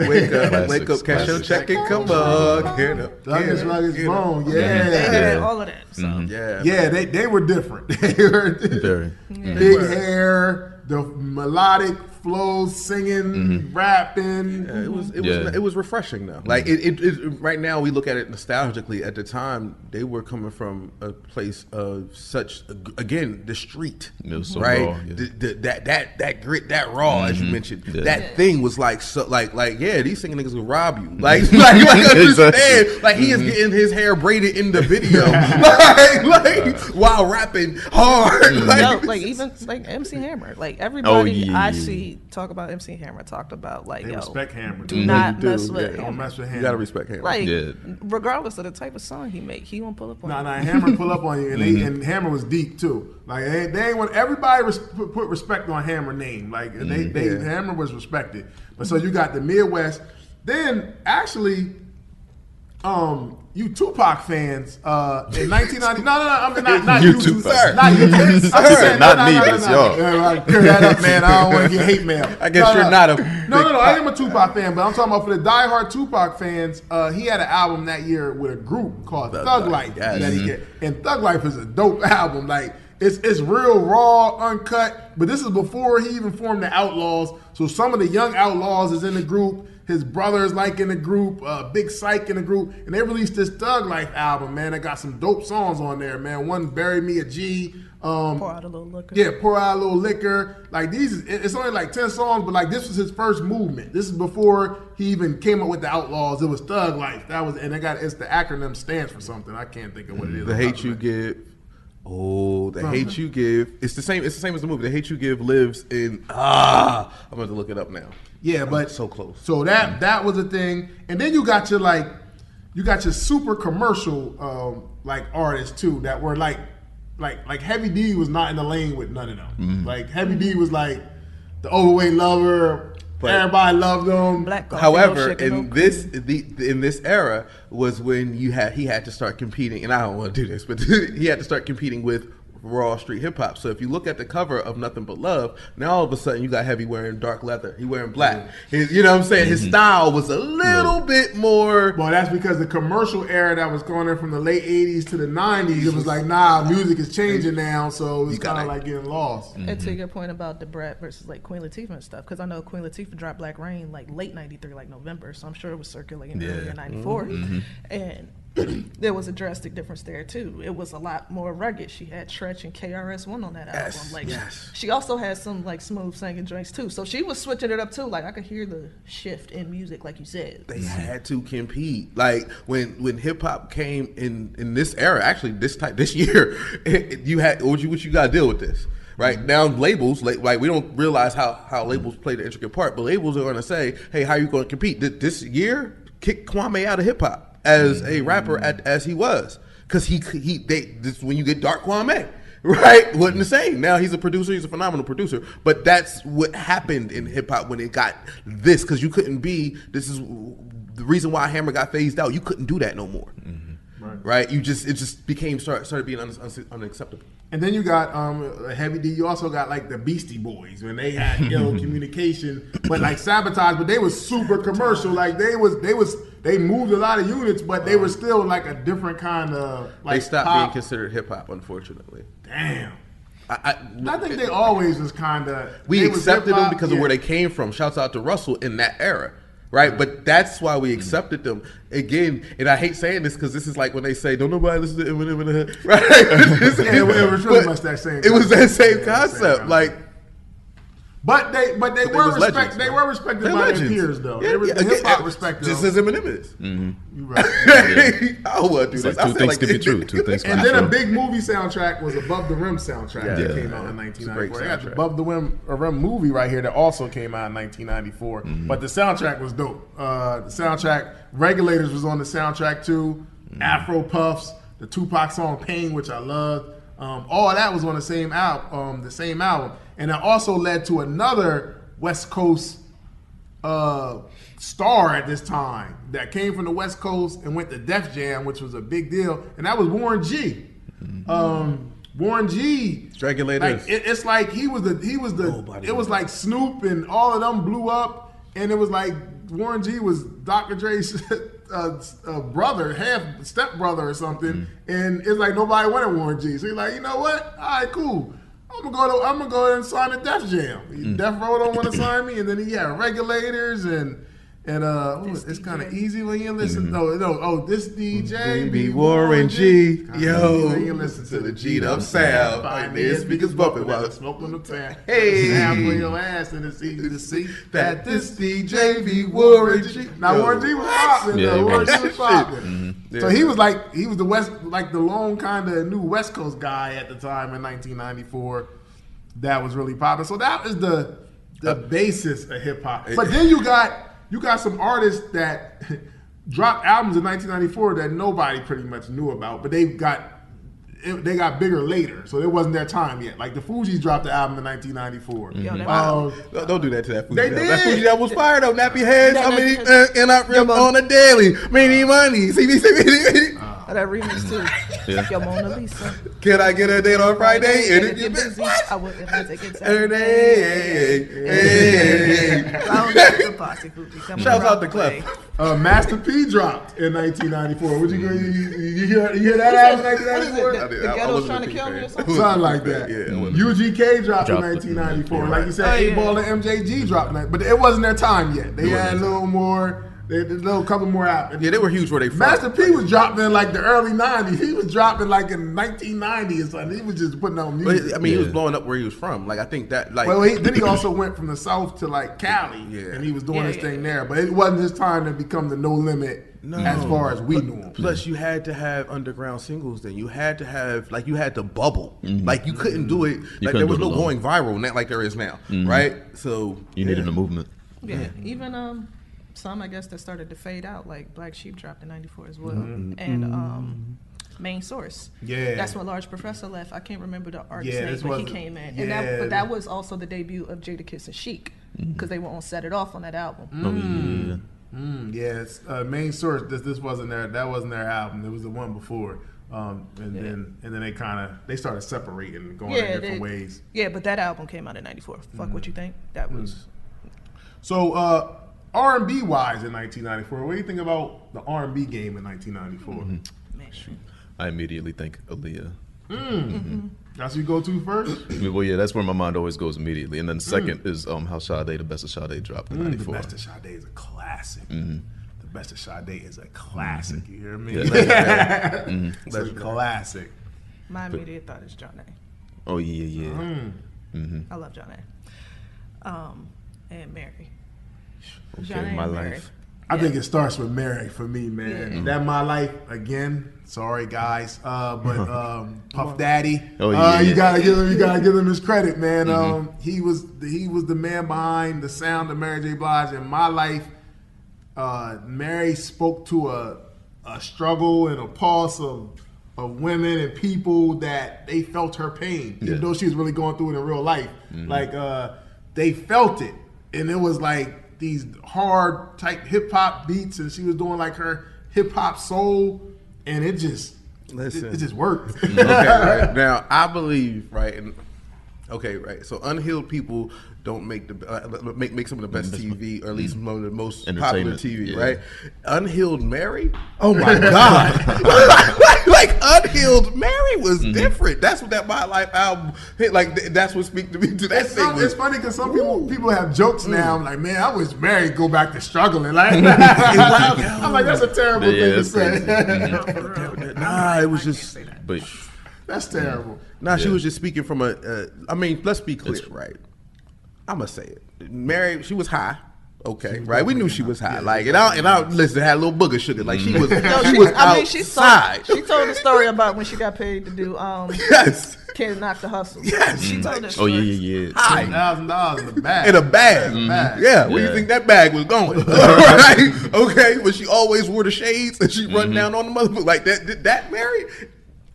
cash your check and come on. Get up. Douglas Rugged's Bone, They had all of that. So. Yeah, they were different. They were very big hair, the melodic flows, singing, rapping. Yeah, it was refreshing though. Like it right now we look at it nostalgically. At the time, they were coming from a place of such again the street, so right? Raw, that grit, that raw, as you mentioned. That thing was like these singing niggas will rob you. Like understand? Like he is getting his hair braided in the video, like while rapping hard. Even MC Hammer, like everybody I see talk about MC Hammer talked about like they respect Hammer. Do not mess with Hammer. Don't mess with Hammer. You gotta respect Hammer. Like regardless of the type of song he make, he won't pull up on you. Nah, Hammer pull up on you, and and Hammer was deep too. Like they ain't want everybody put respect on Hammer name. Like Hammer was respected. But so you got the Midwest. Then actually, you Tupac fans in 1990. No, I mean not you, sir. Not you, sir. Not me, but it's y'all. Clear that up, man. I don't want to get hate mail. I guess you're not a No. I am a Tupac fan, but I'm talking about for the diehard Tupac fans. He had an album that year with a group called Thug Life that he did, and Thug Life is a dope album. Like it's real raw, uncut. But this is before he even formed the Outlaws. So some of the young Outlaws is in the group. His brother's like in the group, Big Psych in the group, and they released this Thug Life album, man. They got some dope songs on there, man. One, Bury Me a G. Pour Out a Little Liquor. Yeah, Pour Out a Little Liquor. Like it's only like 10 songs, but like this was his first movement. This is before he even came up with the Outlaws. It was Thug Life. It's the acronym stands for something. I can't think of what it is. The Hate You Give. Oh, the Hate You Give. It's the same as the movie. The Hate You Give lives in. I'm going to look it up now. Yeah, but so close. So that was a thing, and then you got your super commercial like artists too that were like Heavy D was not in the lane with none of them. Mm-hmm. Like Heavy D was like the overweight lover. But everybody loved him. However, in this era was when he had to start competing, and I don't want to do this, but he had to start competing with raw street hip hop. So if you look at the cover of Nothing But Love, now all of a sudden you got Heavy wearing dark leather. He wearing black. You know what I'm saying? His style was a little bit more. Well, that's because the commercial era that was going in from the late 80s to the 90s, it was like, nah, music is changing now, so it's kind of like getting lost. And to your point about the Brat versus like Queen Latifah and stuff, because I know Queen Latifah dropped Black Rain like late 93, like November, so I'm sure it was circulating earlier in 94. And there was a drastic difference there too. It was a lot more rugged. She had Tretch and KRS-One on that album. She also had some like smooth singing joints too. So she was switching it up too. Like I could hear the shift in music, like you said. They had to compete. Like when hip hop came in this era, actually this year, you had what you got to deal with this. Right now, labels like we don't realize how labels play the intricate part, but labels are going to say, "Hey, how are you going to compete this year? Kick Kwame out of hip hop as a rapper as he was, because this when you get Dark Kwame, right? Wasn't the same. Now he's a producer. He's a phenomenal producer. But that's what happened in hip hop when it got this, because you couldn't be. This is the reason why Hammer got phased out. You couldn't do that no more. Right? It just started being unacceptable. And then you got Heavy D. You also got like the Beastie Boys when they had ill communication, but like Sabotage. But they was super commercial. Like they moved a lot of units, but they were still like a different kind of like. They stopped pop. being considered hip hop, unfortunately. Damn. I think they always was kind of. We accepted them because of where they came from. Shouts out to Russell in that era. Right, but that's why we accepted them again. And I hate saying this because this is like when they say, "Don't nobody listen to Eminem in the hood." Right? It was really much that same. It was that same concept. Like, but they were respected. They were respected by their peers, though. Yeah, the hip hop respected, just as Eminem is. You right. I don't want to do this. Like two things could be true. Two things. And then a big movie soundtrack was Above the Rim soundtrack that came out in 1994. They got the Above the Rim movie right here that also came out in 1994. But the soundtrack was dope. The soundtrack, Regulators was on the soundtrack too. Afro Puffs, the Tupac song Pain, which I loved. All that was on the same album. And it also led to another West Coast star at this time that came from the West Coast and went to Def Jam, which was a big deal, and that was Warren G. Warren G. Regulators. Like, it's like he was the. It was like Snoop and all of them blew up, and it was like Warren G was Dr. Dre's brother, half step brother or something, and it's like nobody wanted Warren G. So he's like, you know what? All right, cool. I'm gonna go and sign a Def Jam. Def Row don't want to sign me, and then he had Regulators and it's kind of easy when you listen. This DJ be Warren G. Yo, when you listen to the G'd up sound, find the speakers bumping while smoke on the pan. Hey, halfway your ass, and it's easy to see that this DJ be Warren G. Now Warren G was popping. Warren G was popping. So he was the West, like the lone kind of new West Coast guy at the time in 1994. That was really popping. So that was the basis of hip hop. But then you got some artists that dropped albums in 1994 that nobody pretty much knew about, but they got bigger later, so it wasn't their time yet. Like the Fugees dropped the album in 1994. Don't do that to that Fugees. They did. That Fugees that was fired up. Nappy heads, and I rip on a daily. Many money. See. That remix too. Yeah. Your Mona Lisa. Can I get a date on Friday? And And if you're busy, I will if I take it Saturday. Saturday. Round up the posse foodie. Shouts out to Clef. Master P dropped in 1994. Would you hear that album in 1994? The Ghetto's Trying to Kill Me or something? Something like that. Yeah, UGK dropped in Dropped 1994. it. Like you said, 8-Ball and MJG dropped, but it wasn't their time yet. They had a little more. They did a little couple more out. Yeah, they were huge where they from. Master P was dropping in like the early 90s. He was dropping like in 1990 or something. He was just putting out music. But, I mean, he was blowing up where he was from. Like, I think that, like... Well, then he also went from the South to like Cali, and he was doing his thing there. But it wasn't his time to become the No Limit as far as we knew him. Plus, you had to have underground singles then. You had to have, like, you had to bubble. Like, you couldn't do it. Like, there was no going viral, not like there is now, right? So... You needed a movement. Yeah, even... some, I guess, that started to fade out, like Black Sheep dropped in 94 as well. And Main Source. Yeah. That's when Large Professor left. I can't remember the artist's name, this but he was- came in. yeah. And that was also the debut of Jadakiss and Chic, because they were on Set It Off on that album. Yes, Main Source. This wasn't their. That wasn't their album. It was the one before. Then they started separating and going in different ways. Yeah, but that album came out in 94. Fuck what you think. That was... So R&B wise in 1994, what do you think about the R&B game in 1994? Man. I immediately think Aaliyah. That's who you go to first? Well, yeah, that's where my mind always goes immediately. And then second is how Sade, the Best of Sade, dropped in 94. The Best of Sade is a classic. The Best of Sade is a classic. You hear me? Yeah. It's a classic. My immediate thought is John A. Oh, yeah. I love John A. And Mary. Okay, John A. My and Mary. Life. I think it starts with Mary for me, man. That My Life, again, sorry guys, but Puff Daddy, you gotta give him his credit, man. He was the man behind the sound of Mary J. Blige. In My Life, Mary spoke to a struggle and a pulse of women and people that they felt her pain, even though she was really going through it in real life. Like they felt it, and it was like these hard type hip hop beats, and she was doing like her hip hop soul, and it just worked. Okay, right. Now I believe, right, and so unhealed people don't make the make some of the best TV, or at least one of the most popular TV, right? Unhealed Mary, oh my God, like Unhealed Mary was different. That's what that My Life album hit. Like that's what speak to me to that thing. It's funny because some people have jokes now. I'm like, man, I wish Mary go back to struggling. Like, I'm like, that's a terrible thing to say. Nah, it was just. But that's terrible. Nah, she was just speaking from I mean, let's be clear, right? I'm gonna say it. Mary, she was high. Okay, right? We knew she was high. Like, and I listen, had a little booger sugar. Like she was, outside. She told the story about when she got paid to do yes. Can't Knock the Hustle. Yes. She told that Oh story. yeah. $10,000 in the bag. In a bag. Yeah, where you think that bag was going? Right? Okay, but she always wore the shades and she run down on the motherfucker like that. Mary.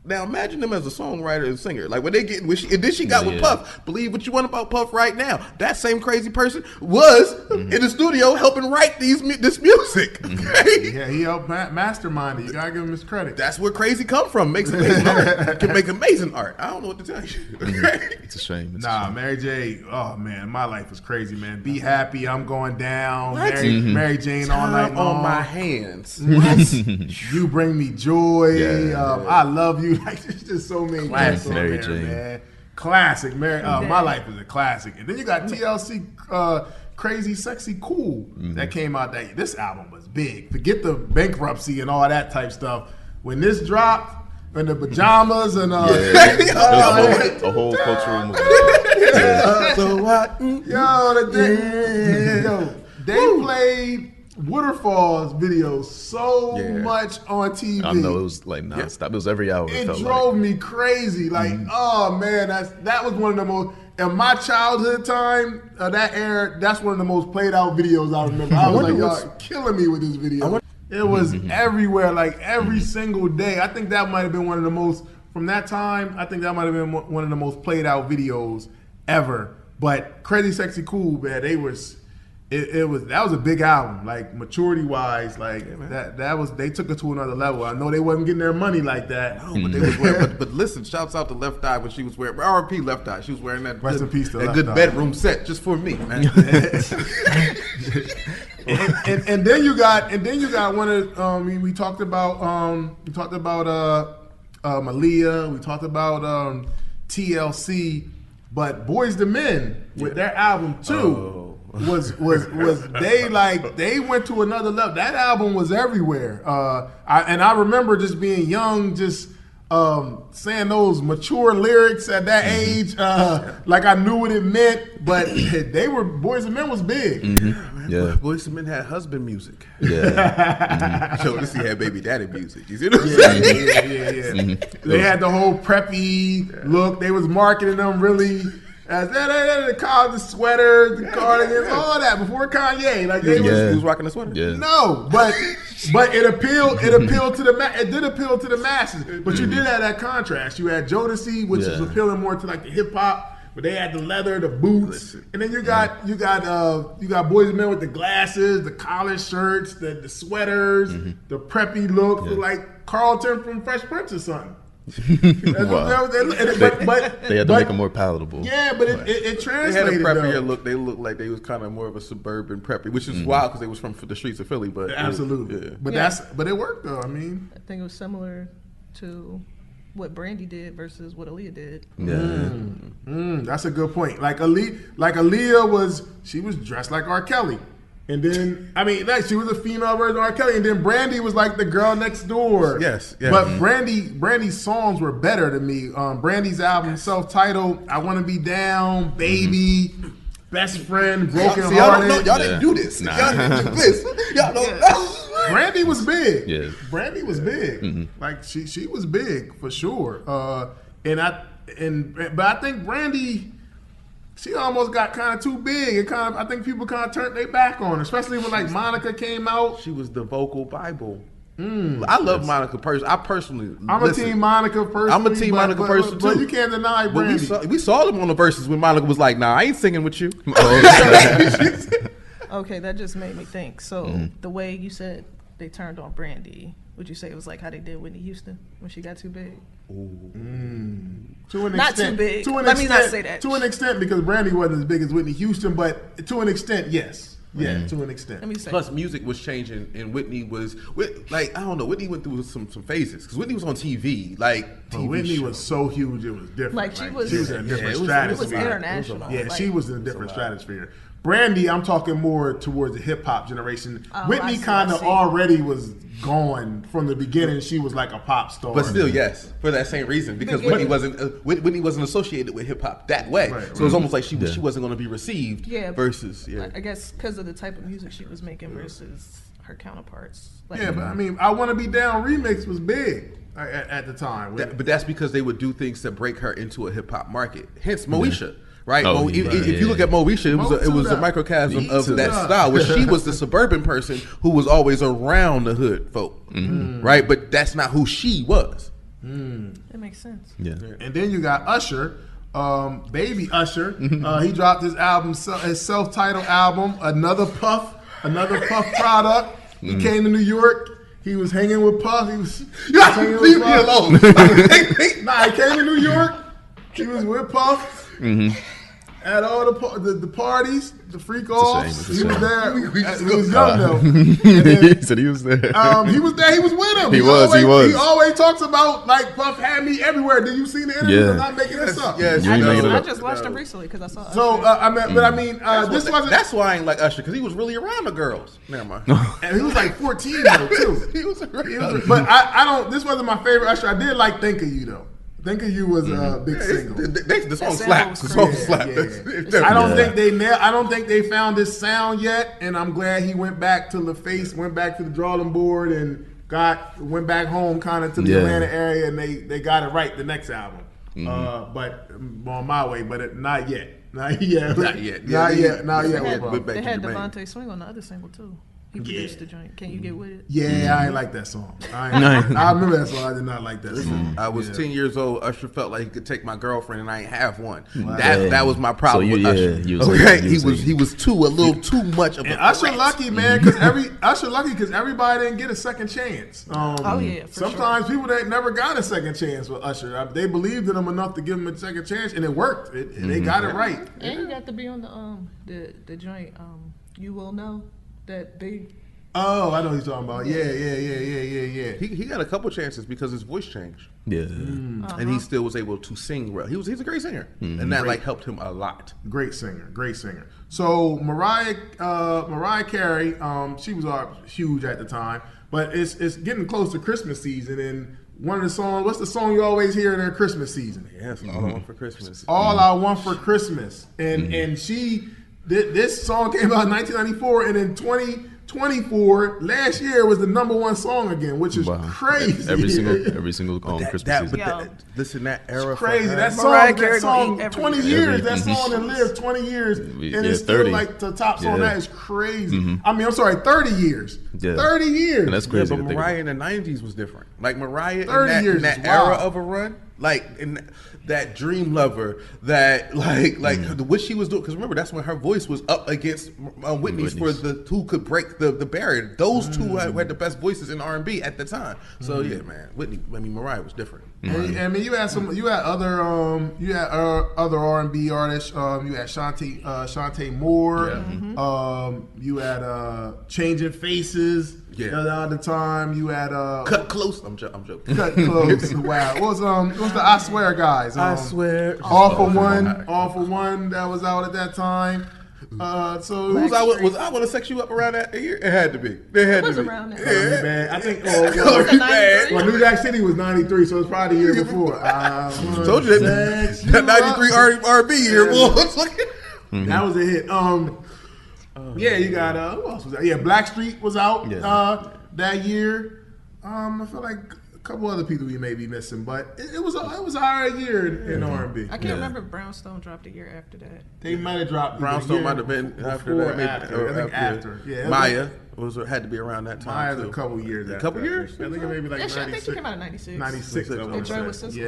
Now imagine them as a songwriter and singer. Like when they get and then she got with Puff. Believe what you want about Puff right now. That same crazy person was in the studio helping write this music. Okay? Yeah, he helped mastermind it. You gotta give him his credit. That's where crazy come from. Makes amazing art. Can make amazing art. I don't know what to tell you. It's a shame. Mary J. Oh man, My Life is crazy, man. Be Happy, I'm Going Down. What? Mary Jane All Night Long. On My Hands. What? You Bring Me Joy. Yeah. I Love You. Like there's just so many classics on Mary there, Jane. man. Classic, Mary. My Life is a classic. And then you got TLC, Crazy Sexy Cool, that came out. This album was big. Forget the bankruptcy and all that type stuff. When this dropped, and the pajamas and It was a whole cultural movement. So what? They played Waterfalls videos so much on TV. I know, it was like nonstop. It was every hour. It drove me crazy. Like, oh man, that was one of the most, in my childhood time, that era, that's one of the most played out videos I remember. I was like, y'all killing me with this video. It was everywhere, like every single day. I think that might have been one of the most, from that time, I think that might have been one of the most played out videos ever. But Crazy Sexy Cool, man, That was a big album, like maturity wise, like that was they took it to another level. I know they wasn't getting their money like that. No, but they was wearing. But listen, shouts out to Left Eye when she was wearing R.I.P. Left Eye. She was wearing that Rest in peace to that Left good Eye. bedroom set just for me, man. and then you got one of we talked about Malia, we talked about TLC, but Boyz II Men with their album too. Was they went to another level. That album was everywhere. I remember just being young, just saying those mature lyrics at that age, like I knew what it meant. But Boyz II Men was big. Yeah, Boyz II Men had husband music. yeah. So this had baby daddy music. You see what I'm saying? Yeah. They had the whole preppy look. They was marketing them really. As the sweaters, the cardigans, all that before Kanye. Like they He was rocking the sweater. Yeah. no, but it appealed to the masses. But you did have that contrast. You had Jodeci, which was appealing more to like the hip hop, but they had the leather, the boots, and then you got Boyz II Men with the glasses, the collar shirts, the sweaters, the preppy look, like Carlton from Fresh Prince or something. Wow. They had to make them more palatable. Yeah, but it translated. They had a preppier though. look. They looked like they was kind of more of a suburban preppy, which is wild because they was from the streets of Philly. But Absolutely, but it worked though. I mean, I think it was similar to what Brandy did versus what Aaliyah did. Yeah. That's a good point. Like Aaliyah was dressed like R. Kelly. And then, I mean, like she was a female version of R. Kelly, and then Brandy was like the girl next door. Yes. But Brandy's songs were better to me. Brandy's album, self-titled, "I Want to Be Down," "Baby," "Best Friend," "Broken Hearted." Y'all didn't do this. Nah. Y'all didn't do this. Y'all don't know. Brandy was big. Yeah. Brandy was big. Like she was big for sure. But I think Brandy, she almost got kind of too big, and I think people kind of turned their back on her, especially when like Monica came out. She was the vocal Bible. I love Monica personally. I'm a team Monica person. I'm a team Monica person but too. you can't deny But Brandy. we saw them on the verses when Monica was like, "Nah, I ain't singing with you." Okay, that just made me think. So the way you said they turned on Brandy, would you say it was like how they did Whitney Houston when she got too big? To an Not extent, too big. To an Let me extent, not say that. To an extent, because Brandy wasn't as big as Whitney Houston, but to an extent, yes. Yeah, to an extent. Let me say. Plus, music was changing, and Whitney was like, I don't know. Whitney went through some phases because Whitney was on TV. Like, But TV Whitney show. was so huge, it was different. Like, she was in a different it stratosphere. was international. Yeah, Like, she was in a different stratosphere. Brandy, I'm talking more towards the hip hop generation. Oh, Whitney I see, kind I of see. already was gone from the beginning. She was like a pop star. But still, yes, for that same reason, because Whitney wasn't associated with hip hop that way. Right, So it was almost like she wasn't going to be received. Yeah. Versus, I guess because of the type of music she was making versus her counterparts. Like, Yeah, but I mean, "I Want to Be Down" remix was big at the time. But that's because they would do things to break her into a hip hop market. Hence, Moesha. Right, Oh, if you look at Moesha, it was a microcosm of that style, where she was the suburban person who was always around the hood folk, right? But that's not who she was. That makes sense. Yeah. And then you got Usher, Baby Usher. He dropped his album, his self-titled album, another Puff product. He came to New York. He was hanging with Puff. He was hanging with Leave me Puff. alone. Nah, he came to New York. He was with Puff. At all the parties, the freak offs. It's a He was shame. there. He was young though. And then, He said he was there. he was there. He was with him. He was. He always talks about like Puff had me everywhere. Did you see the interview? Yeah. I'm not making this up. Yes, You ain't making it I up. just watched them recently because I saw Usher. So this wasn't. That's why I ain't like Usher, because he was really around the girls. Never mind. And he was like 14 though too. He was around. But I don't. This wasn't my favorite Usher. I did like "Think of You" though. "Think of You" was a big single. The song That slapped. The sample song was slapped. Yeah. I don't think they found this sound yet, and I'm glad he went back to LaFace, went back to the drawing board, and went back home kind of to the Atlanta area, and they got it right the next album. But on my way, but not yet. Not yet. Not yet. Not yet. Not They yet. had, bro. Went back they to had Jermaine. Devontae Swing on the other single too. He produced the joint. Can you get with it? Yeah, I ain't like that song. I remember that song. I did not like that song. I was 10 years old. Usher felt like he could take my girlfriend, and I ain't have one. That was my problem with Usher. He was a little too much of a Usher lucky, man, because everybody didn't get a second chance. Sometimes people that never got a second chance with Usher, they believed in him enough to give him a second chance, and it worked. They got it right. And you got to be on the joint. You Will Know. That big. Oh, I know what you're talking about. Yeah. He got a couple chances because his voice changed. Yeah. And he still was able to sing well. He's a great singer, and that helped him a lot. Great singer. So Mariah Carey, she was huge at the time, but it's getting close to Christmas season, and one of the songs. What's the song you always hear in their Christmas season? Yes, All I Want for Christmas. All I Want for Christmas, and she. This song came out in 1994, and in 2024, last year was the #1 song again, which is crazy. Every single Christmas season. Listen, that era. It's crazy. That song 20 years. That song that lived 20 years, and it's still 30. Like the top song. That is crazy. I mean, I'm sorry, 30 years. Yeah. 30 years. And that's crazy. Yeah, but Mariah in the 90s was different. Like Mariah 30 years in that era of a run, like in that Dream Lover, that what she was doing. Because remember, that's when her voice was up against Whitney's for who could break the barrier. Those two had the best voices in R&B at the time. So yeah, man, Mariah was different. I mean, you had other R&B artists. You had Shantae Moore. You had Changing Faces. Yeah. At the time, you had Cut Close. I'm joking. Cut Close. Wow. What was the I Swear guys? I Swear. All for One. That was out at that time. So was I Want to Sex You Up around that year? It had to be. It was around that. I think. Well, New Jack City was '93, so it's probably the year before. Told you that '93 R&B year, boy. That was a hit. Yeah, you got who else was out? Yeah, Blackstreet was out that year. I feel like a couple other people we may be missing, but it was a higher year in R&B. I can't remember if Brownstone dropped a year after that. They might have dropped. Brownstone might have been after that. Maybe, I think after. Yeah, Maya had to be around that time. Maya's a couple years after. A couple years? I think maybe like 96. I think she came out in 96. 96. They joined with Cisco. Yeah.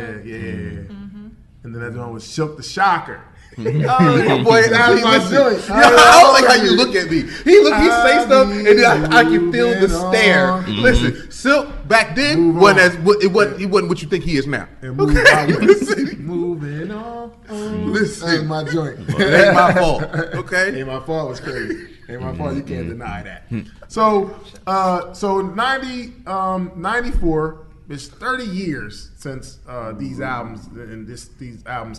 And then that one was Shook the Shocker. Oh, boy, that was my joint. I don't like how you look at me. He say stuff, and then I can feel the stare. Listen, Silk back then wasn't what you think he is now. Moving on. Listen, ain't my joint. It ain't my fault. Okay, ain't my fault. Was crazy. Ain't my fault. You can't deny that. So 94. It's 30 years since these albums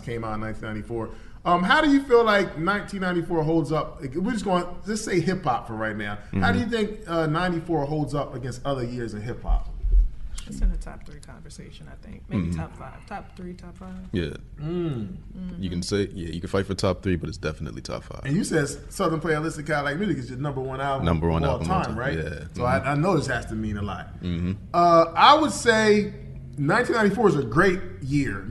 came out in 1994. How do you feel like 1994 holds up? We're just going to say hip hop for right now. How do you think 94 holds up against other years of hip hop? It's in the top 3 conversation, I think. Maybe top 5. Top 3, top 5. Yeah. You can say, you can fight for top 3, but it's definitely top 5. And you said Southern Playalistic Cadillac Music is your #1 album of all time, right? Yeah. So I know this has to mean a lot. I would say 1994 is a great year.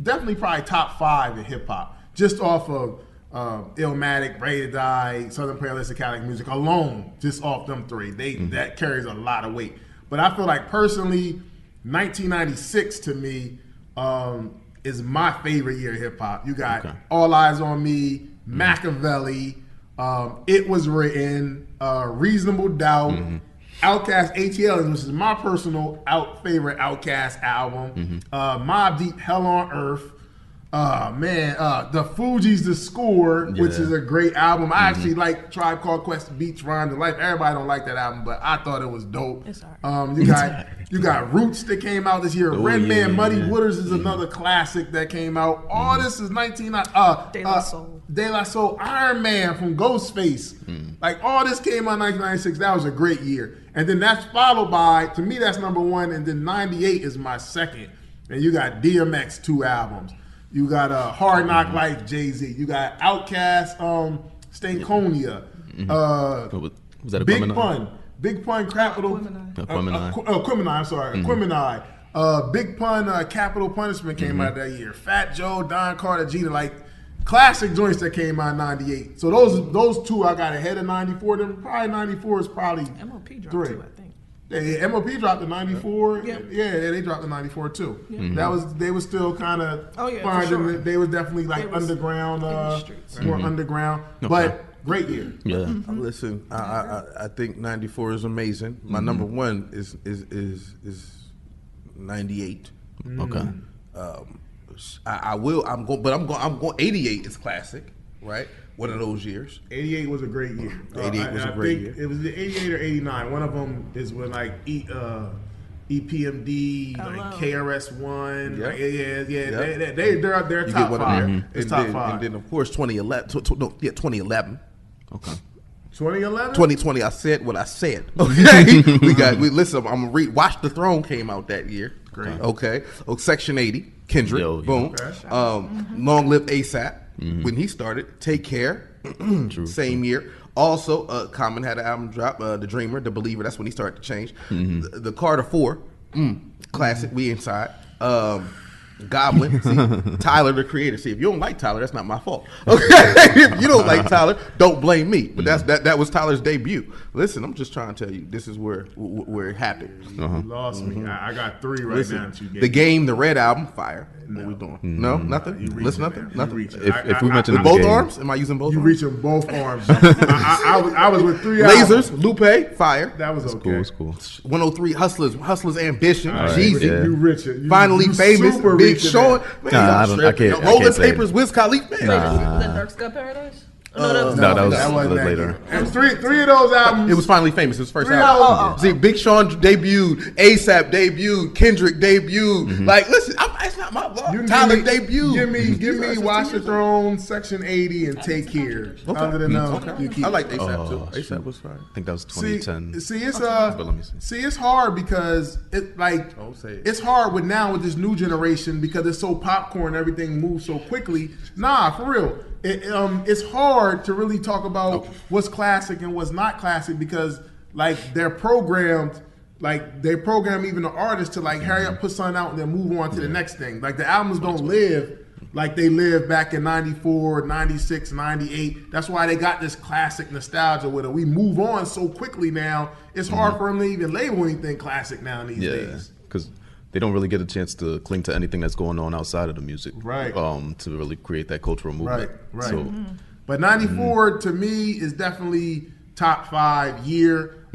Definitely probably top 5 in hip hop, just off of Illmatic, Ready to Die, Southern Playalistic Cadillac Music alone, just off them 3. That carries a lot of weight. But I feel like personally, 1996 to me is my favorite year of hip hop. You got All Eyes on Me, Machiavelli, It Was Written, Reasonable Doubt, Outkast ATL, which is my personal favorite Outkast album. Mobb Deep, Hell on Earth. The Fugees, The Score, which is a great album. I actually like Tribe Called Quest, Beats, Rhymes of Life. Everybody don't like that album, but I thought it was dope. It's all right. You got Roots that came out this year. Redman, Muddy Waters is another classic that came out. All this is De La Soul. De La Soul, Iron Man from Ghostface. Like all this came out in 1996. That was a great year. And then that's followed by, to me that's #1, and then 98 is my second. And you got DMX 2 albums. You got Hard Knock Life, Jay-Z. You got Outkast, Stankonia. Was that a Big Pun. Big Pun, Capital. Quimini, I'm sorry. Quimini. Big Pun, Capital Punishment came out that year. Fat Joe, Don Carter, Jeter. Like, classic joints that came out in 98. So those two I got ahead of 94. Then probably 94 is probably MOP dropped three. too, I think. Yeah, MOP dropped in 94. Yeah. Yeah, they dropped in 94 too. Yeah. Mm-hmm. They was still kind of for sure. They was definitely like underground, more underground. Okay. But great year. Yeah. Listen, I think 94 is amazing. My number one is 98. Okay. I'm going 88 is classic, right? One of those years. 88 was a great year. 88 was a great year. It was the 88 or 89. One of them is when like EPMD, like KRS-One. Yep. Yeah. They're top five. It's top five. And then of course 2011. Okay. 2011? 2020, I said what I said. Okay. Listen, I'm gonna read Watch the Throne came out that year. Great. Okay. Section 80, Kendrick. Boom. Okay. Long Live ASAP. When he started, Take Care. True. Same year. Also, Common had an album drop, The Dreamer, The Believer. That's when he started to change. The Carter 4, classic. We inside. Goblin. See, Tyler, the creator. See, if you don't like Tyler, that's not my fault. Okay, if you don't like Tyler, don't blame me. But that was Tyler's debut. Listen, I'm just trying to tell you, this is where it happened. You lost me. I got three right now. That you gave The Game, the Red Album, fire. No. What we doing? No, nothing. Listen, nothing. If we mention Both arms? Am I using both? You arms? reaching both arms. I was with three Lasers, albums. Lupe, fire. That was okay. It's cool. 103 Hustlers Ambition, All right. Jeezy. Yeah. You Richard. Finally famous, super Big reaching Sean. that. Nah, I can't Rolling say Papers, Wiz Khalifa. Man. The Nurse Got Paradise? That was wasn't that later. good. And three of those albums. It was Finally Famous. His first Three album. albums. See, Big Sean debuted, ASAP debuted, Kendrick debuted. Like, listen, it's not my fault. Tyler debuted. Give me Watch the Throne, Section 80, and Take Care. Other than you keep. I like ASAP too. ASAP was fine. I think that was 2010. See, it's hard because it's hard with this new generation because it's so popcorn. Everything moves so quickly. Nah, for real. It's hard to really talk about what's classic and what's not classic because they're programmed, they program even the artists to hurry up, put something out and then move on to the next thing. Like the albums don't live like they lived back in 94, 96, 98. That's why they got this classic nostalgia with it. We move on so quickly now, it's hard for them to even label anything classic now these days. Because they don't really get a chance to cling to anything that's going on outside of the music, right? To really create that cultural movement, right. So, but 94 to me is definitely top 5 year,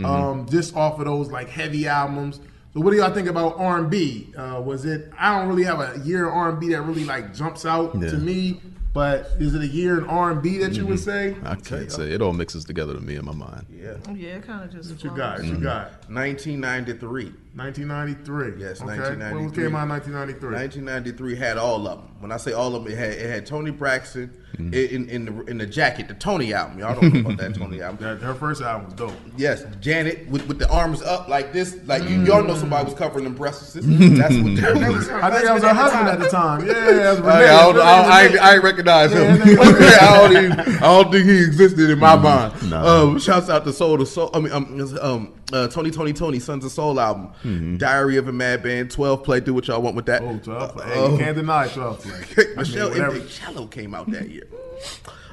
just off of those heavy albums. So what do y'all think about R&B? Was it? I don't really have a year in R&B that really jumps out to me. But is it a year in R&B that you would say? I can't say. It all mixes together to me in my mind. Yeah, it kind of just. What you got? You got 1993. 1993. Yes, okay. 1993. What came out in 1993? 1993 had all of them. When I say all of them, it had Toni Braxton in the jacket, the Tony album. Y'all don't know about that Tony album. Her first album was dope. Yes, Janet with the arms up like this, y'all know somebody was covering them breasts. That's what that was. I think that was her husband at the time. Yeah, that was I ain't recognize him. I don't think he existed in my mind. No. Shouts out to Soul to Soul. Tony, Sons of Soul album. Diary of a Madman, 12 play. Do what y'all want with that. 12 play. You can't deny 12 play. Michelle Image came out that year.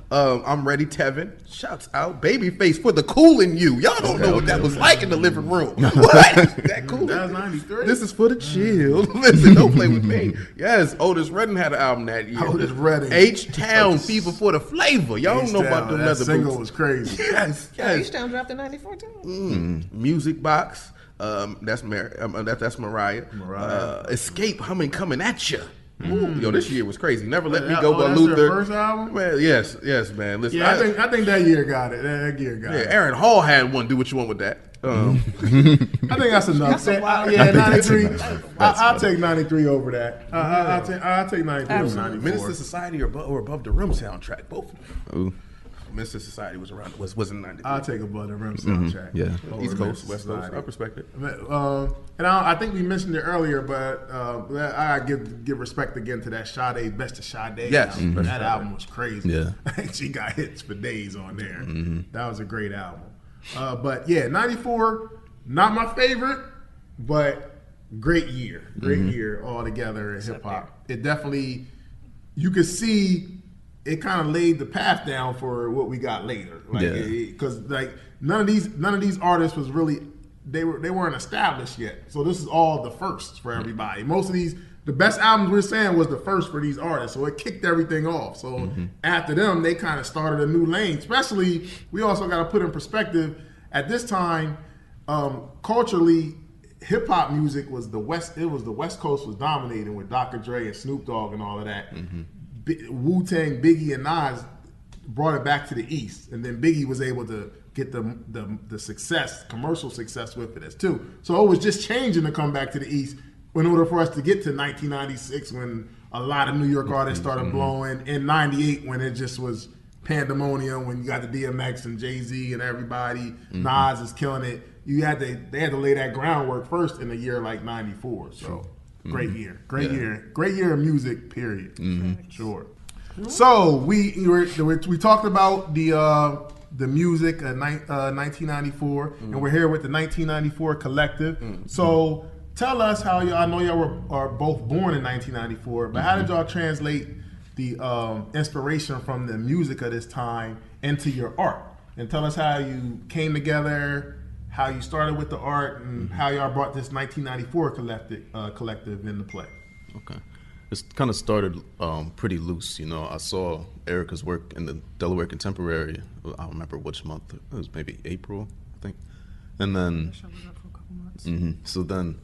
I'm Ready, Tevin. Shouts out. Babyface for the Coolin' You. Y'all don't know what that was like in the living room. What? That cool. That was 93. This is for the chill. Listen, don't play with me. Yes, Otis Redding had an album that year. Otis Redding. H-Town, Fever for the Flavor. Y'all don't know about them leather boots. That single was crazy. Yes. H-Town dropped in 94 too. Music Box. That's Mariah. Escape Humming Coming At Ya. Yo, this year was crazy. Never Let Me Go by Luther. Their first album? Man, yes, man. Listen, yeah, I think that year got it. That year got it. Aaron Hall had one. Do what you want with that. I think that's enough. 93. I'll take 93 over that. I'll take 93 over 94. Minister Society or Above the Rim soundtrack. Both of them. Minister Society was in 93. I'll take Above the Rim soundtrack. Yeah. East Coast, West Coast. I respect it. And I think we mentioned it earlier, but I give respect again to that Sade, Best of Sade. Yes. Album. That album was crazy. Yeah. She got hits for days on there. That was a great album. But yeah, 94, not my favorite, but great year. Great year altogether in hip hop. It definitely, you could see it kind of laid the path down for what we got later. Because none of these artists was really they weren't established yet. So this is all the first for everybody. Most of the best albums we're saying was the first for these artists. So it kicked everything off. So after them, they kind of started a new lane. Especially, we also got to put in perspective at this time, culturally, hip hop music was the West. It was the West Coast was dominating with Dr. Dre and Snoop Dogg and all of that. Wu-Tang, Biggie, and Nas brought it back to the East, and then Biggie was able to get the success, commercial success with it as too. So it was just changing to come back to the East in order for us to get to 1996 when a lot of New York artists started blowing. In '98 when it just was pandemonium, when you got the DMX and Jay-Z and everybody, Nas is killing it. They had to lay that groundwork first in a year like '94. So great year, great year of music. Period. Sure. So we talked about the music of 1994, and we're here with the 1994 Collective. So tell us how y'all. I know y'all are both born in 1994, but how did y'all translate the inspiration from the music of this time into your art? And tell us how you came together, how you started with the art, and how y'all brought this 1994 collective into play. Okay. It kind of started pretty loose, I saw Erica's work in the Delaware Contemporary. I don't remember which month. It was maybe April, I think. And then, so then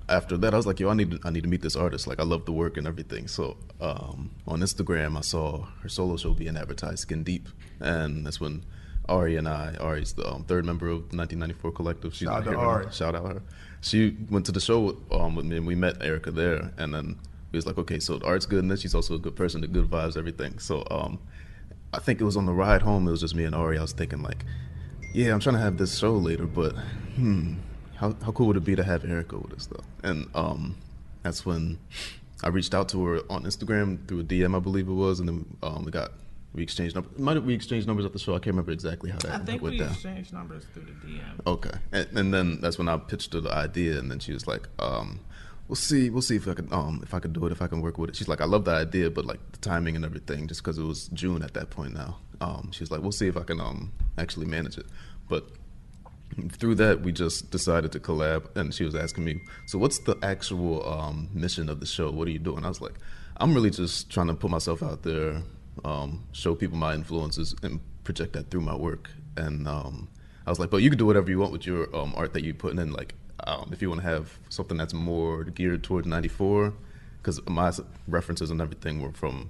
after that, I was like, yo, I need to meet this artist. Like, I love the work and everything. So on Instagram, I saw her solo show being advertised, Skin Deep, and that's when Ari's the third member of the 1994 Collective. She's Shout out to Ari. Shout out her. She went to the show with me, and we met Erica there, and then he was like, okay, so the art's good, and then she's also a good person, the good vibes, everything. So I think it was on the ride home, it was just me and Ari. I was thinking like, yeah, I'm trying to have this show later, but how cool would it be to have Erica with us though? And that's when I reached out to her on Instagram through a DM, I believe it was, and then we exchanged numbers. We exchanged numbers at the show. I can't remember exactly how that went down. I think we exchanged numbers through the DM. Okay, and then that's when I pitched her the idea, and then she was like, We'll see if I can do it, if I can work with it. She's like, I love the idea, but like the timing and everything, just because it was June at that point now. She's like, we'll see if I can actually manage it. But through that, we just decided to collab, and she was asking me, so what's the actual mission of the show? What are you doing? I was like, I'm really just trying to put myself out there, show people my influences, and project that through my work. And I was like, but you can do whatever you want with your art that you're putting in, like. If you want to have something that's more geared towards 94, because my references and everything were from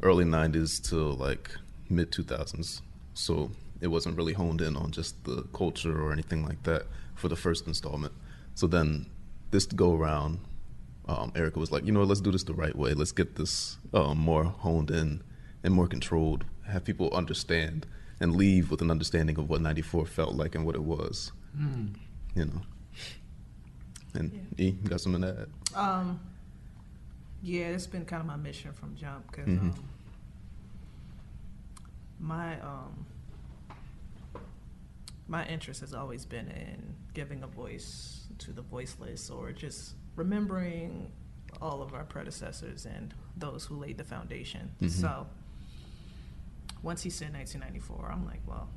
early 90s to like mid 2000s, so it wasn't really honed in on just the culture or anything like that for the first installment. So then this go around, Erica was like, let's do this the right way. Let's get this more honed in and more controlled, have people understand and leave with an understanding of what 94 felt like and what it was. And E, you got something to add? Yeah, it's been kind of my mission from jump, because my interest has always been in giving a voice to the voiceless, or just remembering all of our predecessors and those who laid the foundation. So once he said 1994, I'm like, well,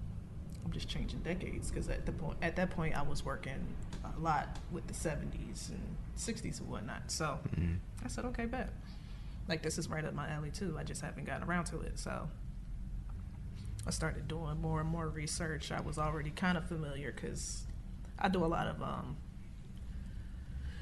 I'm just changing decades, because at that point I was working a lot with the 70s and 60s and whatnot. So I said, okay, bet. Like, this is right up my alley too. I just haven't gotten around to it. So I started doing more and more research. I was already kind of familiar, because I do a lot of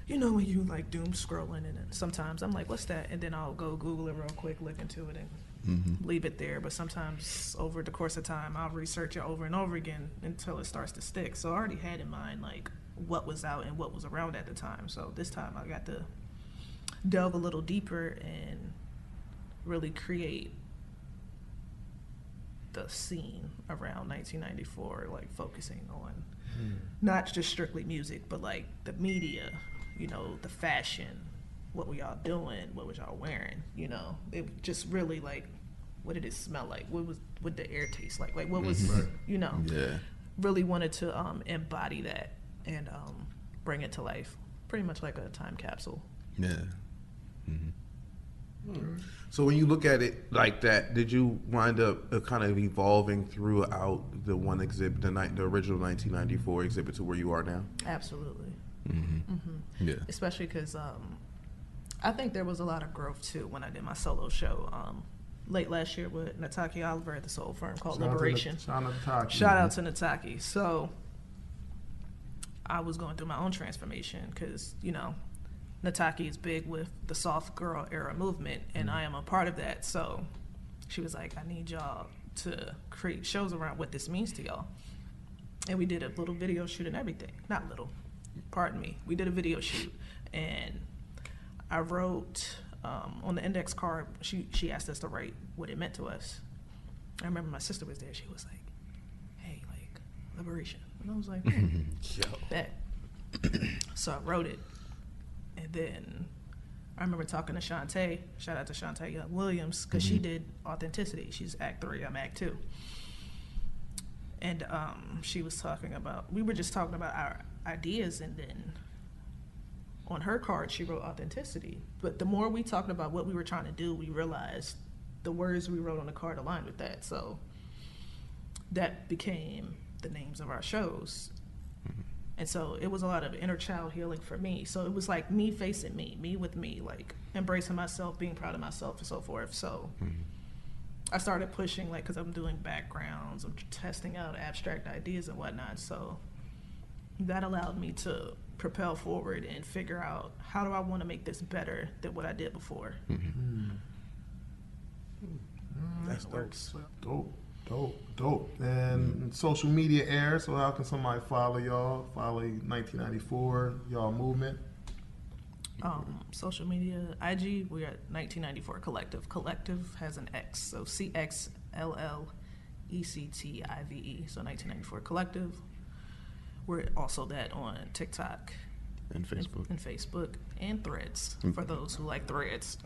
when you like doom scrolling, and sometimes I'm like, what's that? And then I'll go Google it real quick, look into it, and leave it there. But sometimes over the course of time, I'll research it over and over again until it starts to stick. So I already had in mind like what was out and what was around at the time. So this time I got to delve a little deeper and really create the scene around 1994, like focusing on not just strictly music, but like the media, the fashion, what were y'all doing, what was y'all wearing, it just really like, what did it smell like, what the air taste like what was really wanted to embody that and bring it to life, pretty much like a time capsule. So when you look at it like that, did you wind up kind of evolving throughout the one exhibit, the original 1994 exhibit, to where you are now? Absolutely. Yeah. Especially because I think there was a lot of growth too when I did my solo show late last year with Nataki Oliver at the soul firm called Liberation. Shout out to Nataki. So I was going through my own transformation because, you know, Nataki is big with the soft girl era movement, and I am a part of that. So she was like, I need y'all to create shows around what this means to y'all. And we did a little video shoot and everything. Not little, pardon me. We did a video shoot, and I wrote on the index card, she asked us to write what it meant to us. I remember my sister was there. She was like, hey, like, liberation. And I was like, bet. So I wrote it. And then I remember talking to Shantae, shout out to Shantae Williams, because she did Authenticity. She's Act 3, I'm Act 2. And she was talking about, we were just talking about our ideas, and then on her card she wrote Authenticity. But the more we talked about what we were trying to do, we realized the words we wrote on the card aligned with that. So that became the names of our shows. And so it was a lot of inner child healing for me. So it was like me facing me with me, like embracing myself, being proud of myself, and so forth. So I started pushing, like, because I'm doing backgrounds, I'm testing out abstract ideas and whatnot. So that allowed me to propel forward and figure out, how do I want to make this better than what I did before? That's Dope. And social media air, so how can somebody follow y'all, follow 1994, y'all movement? Social media, IG, we're at 1994 Collective. Collective has an X, so CXLLECTIVE, so 1994 Collective. We're also that on TikTok. And Facebook. And Facebook and Threads, for those who like Threads.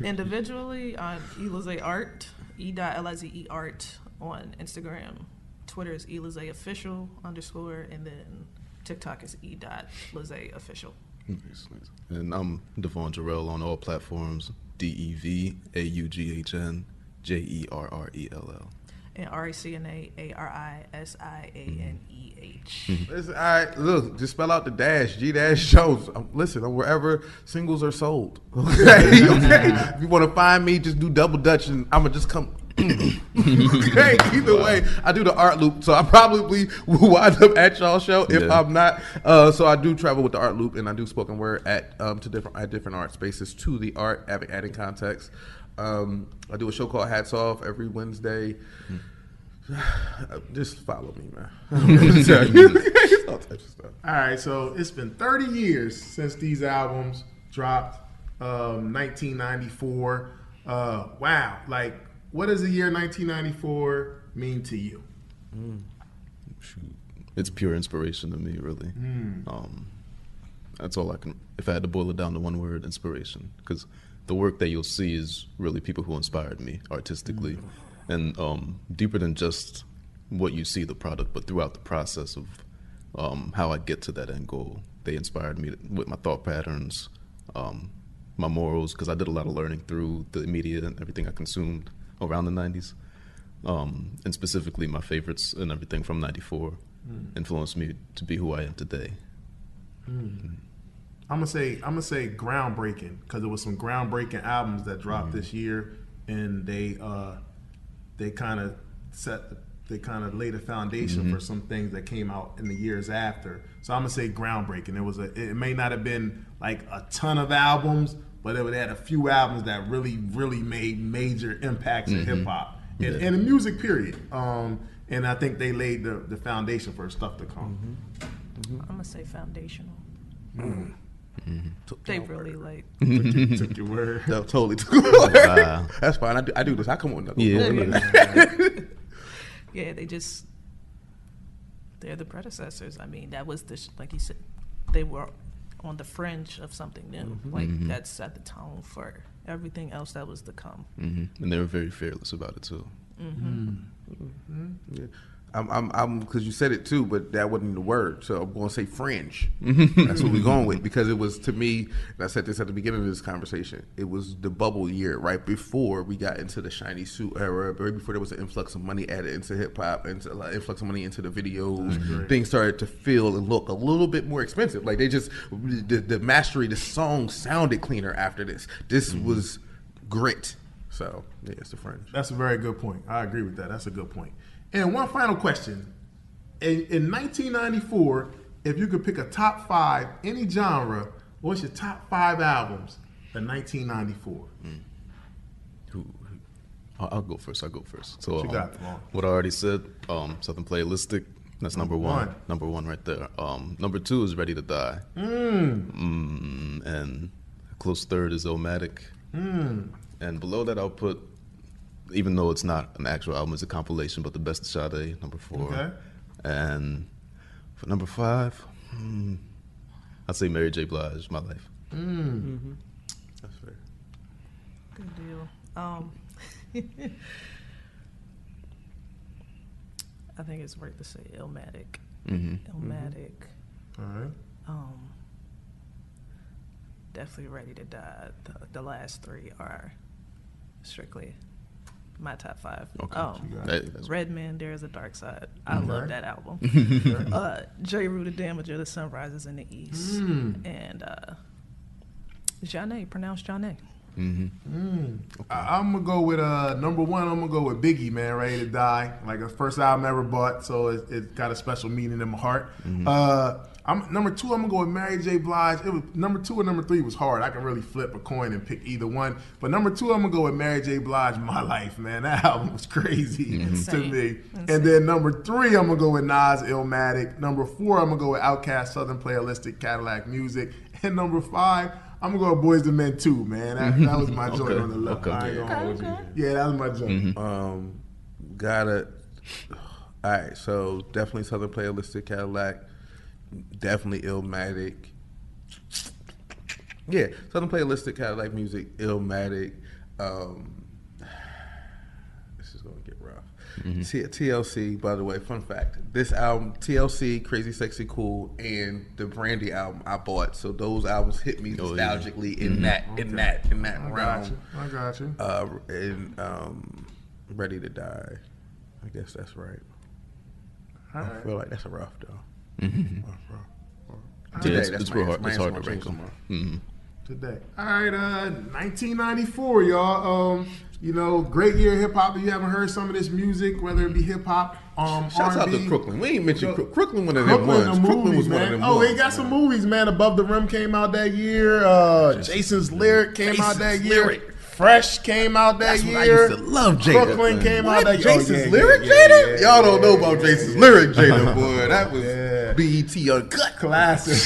Individually, on E.Lize Art, E.Lize Art on Instagram. Twitter is E.Lize Official _, and then TikTok is E.Lize Official. And I'm DeVaughn Jarrell on all platforms, DEVAUGHN JERRELL. And RACNAARISIANEH. Listen, all right, look, just spell out the dash, G-dash shows. Listen, I'm wherever singles are sold. Okay? If you want to find me, just do double Dutch, and I'm going to just come. Okay, either way, I do the art loop, so I probably will wind up at y'all show if I'm not. So I do travel with the art loop, and I do spoken word at different art spaces to the art, adding context. I do a show called Hats Off every Wednesday. Just follow me, man. All types of stuff. All right, so it's been 30 years since these albums dropped. 1994. Wow, like, what does the year 1994 mean to you? Shoot. It's pure inspiration to me, really. That's all I can. If I had to boil it down to one word, inspiration, because the work that you'll see is really people who inspired me artistically, and deeper than just what you see the product, but throughout the process of how I get to that end goal. They inspired me with my thought patterns, my morals, because I did a lot of learning through the media and everything I consumed around the 90s, and specifically my favorites and everything from 94 influenced me to be who I am today. I'm gonna say groundbreaking, because there was some groundbreaking albums that dropped this year, and they kind of laid a foundation for some things that came out in the years after. So I'm gonna say groundbreaking. It may not have been like a ton of albums, but it had a few albums that really made major impacts in hip hop and in the music period. And I think they laid the foundation for stuff to come. I'm gonna say foundational. They really like took your word. No, totally took your word. That's fine. I do this. I come on. Yeah, they're the predecessors. I mean, that was like you said, they were on the fringe of something new. Like that set the tone for everything else that was to come. And they were very fearless about it too. Yeah. I'm because you said it too, but that wasn't the word. So I'm going to say fringe. That's what we're going with, because it was, to me, and I said this at the beginning of this conversation, it was the bubble year, right before we got into the shiny suit era, right before there was an influx of money added into hip hop, and an influx of money into the videos. Things started to feel and look a little bit more expensive. Like they just, the mastery, the song sounded cleaner after this. This was grit. So yeah, it's the fringe. That's a very good point. I agree with that. That's a good point. And one final question. In 1994, if you could pick a top 5, any genre, what's your top 5 albums in 1994? I'll go first. So What you got, Devaughn? what I already said, Southern Playalistic, that's number one. Number one right there. Number 2 is Ready to Die. And a close third is Illmatic. And below that, I'll put, even though it's not an actual album, it's a compilation, but The Best of Sade, number 4. Okay. And for number 5, I'd say Mary J. Blige, My Life. That's fair. Good deal. I think it's worth to say Illmatic. Illmatic. All right. Definitely Ready to Die. The last 3 are strictly my top 5. Okay. Redman, There's a Dark Side. I love that album. J. Rue, The Damager, The Sun Rises in the East. And Janae, pronounced Janae. I'm gonna go with number 1. I'm gonna go with Biggie, man. Ready to Die, like the first album I ever bought, so it got a special meaning in my heart. Number 2. I'm gonna go with Mary J. Blige. It was number 2 and number 3 was hard. I can really flip a coin and pick either one. But number 2, I'm gonna go with Mary J. Blige. My Life, man. That album was crazy to me. And then number 3, I'm gonna go with Nas, Illmatic. Number 4, I'm gonna go with Outkast, Southern Playalistic, Cadillac Music. And number 5, I'm gonna go with Boys II Men 2, man. That was my joint on the left. Yeah, that was my joint. All right, so definitely Southern Playalistic, Cadillac. Definitely Illmatic. Yeah, Southern Playalistic, Cadillac Music, Illmatic. This is gonna get rough. TLC, by the way, fun fact. This album, TLC, Crazy Sexy Cool, and the Brandy album I bought. So those albums hit me nostalgically in that realm. I got you. And Ready to Die. I guess that's right. All right. I feel like that's a rough though. Today, it's hard to rank them. Today. All right, 1994, y'all. Great year of hip hop. If you haven't heard some of this music, whether it be hip hop, Shouts out R&B, to Crooklyn. We ain't mentioned Crooklyn. One of them ones. Crooklyn was one of them ones. Oh, they got some movies, man. Above the Rim came out that year. Jason's Lyric came out that year. Fresh came out that year. That's what I used to love, Jada. Brooklyn came out that year. Jason's Lyric, Jada? Y'all don't know about Jason's Lyric, Jada, boy. That was BET Uncut. Classic.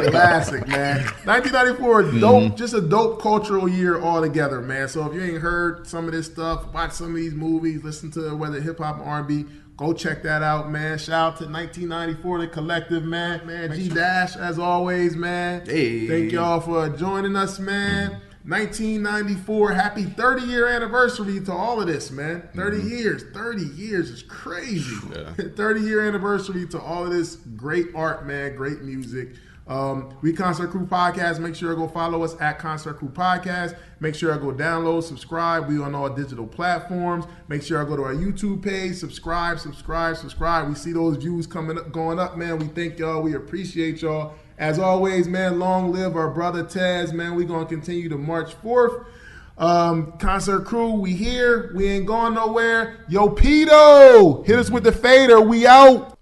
Classic, man. 1994, dope, just a dope cultural year altogether, man. So if you ain't heard some of this stuff, watch some of these movies, listen to whether hip-hop or R&B, go check that out, man. Shout out to 1994, The Collective, man. G-Dash, as always, man. Hey. Thank y'all for joining us, man. 1994, happy 30-year anniversary to all of this, man. 30 years is crazy. 30-year anniversary to all of this great art, man, great music. We Concert Crew Podcast. Make sure to go follow us at Concert Crew Podcast. Make sure I go download, subscribe. We on all digital platforms. Make sure I go to our YouTube page. Subscribe. We see those views going up, man. We thank y'all. We appreciate y'all. As always, man, long live our brother Taz, man. We're going to continue to march forth. Concert Crew, we here. We ain't going nowhere. Yo, Pito, hit us with the fader. We out.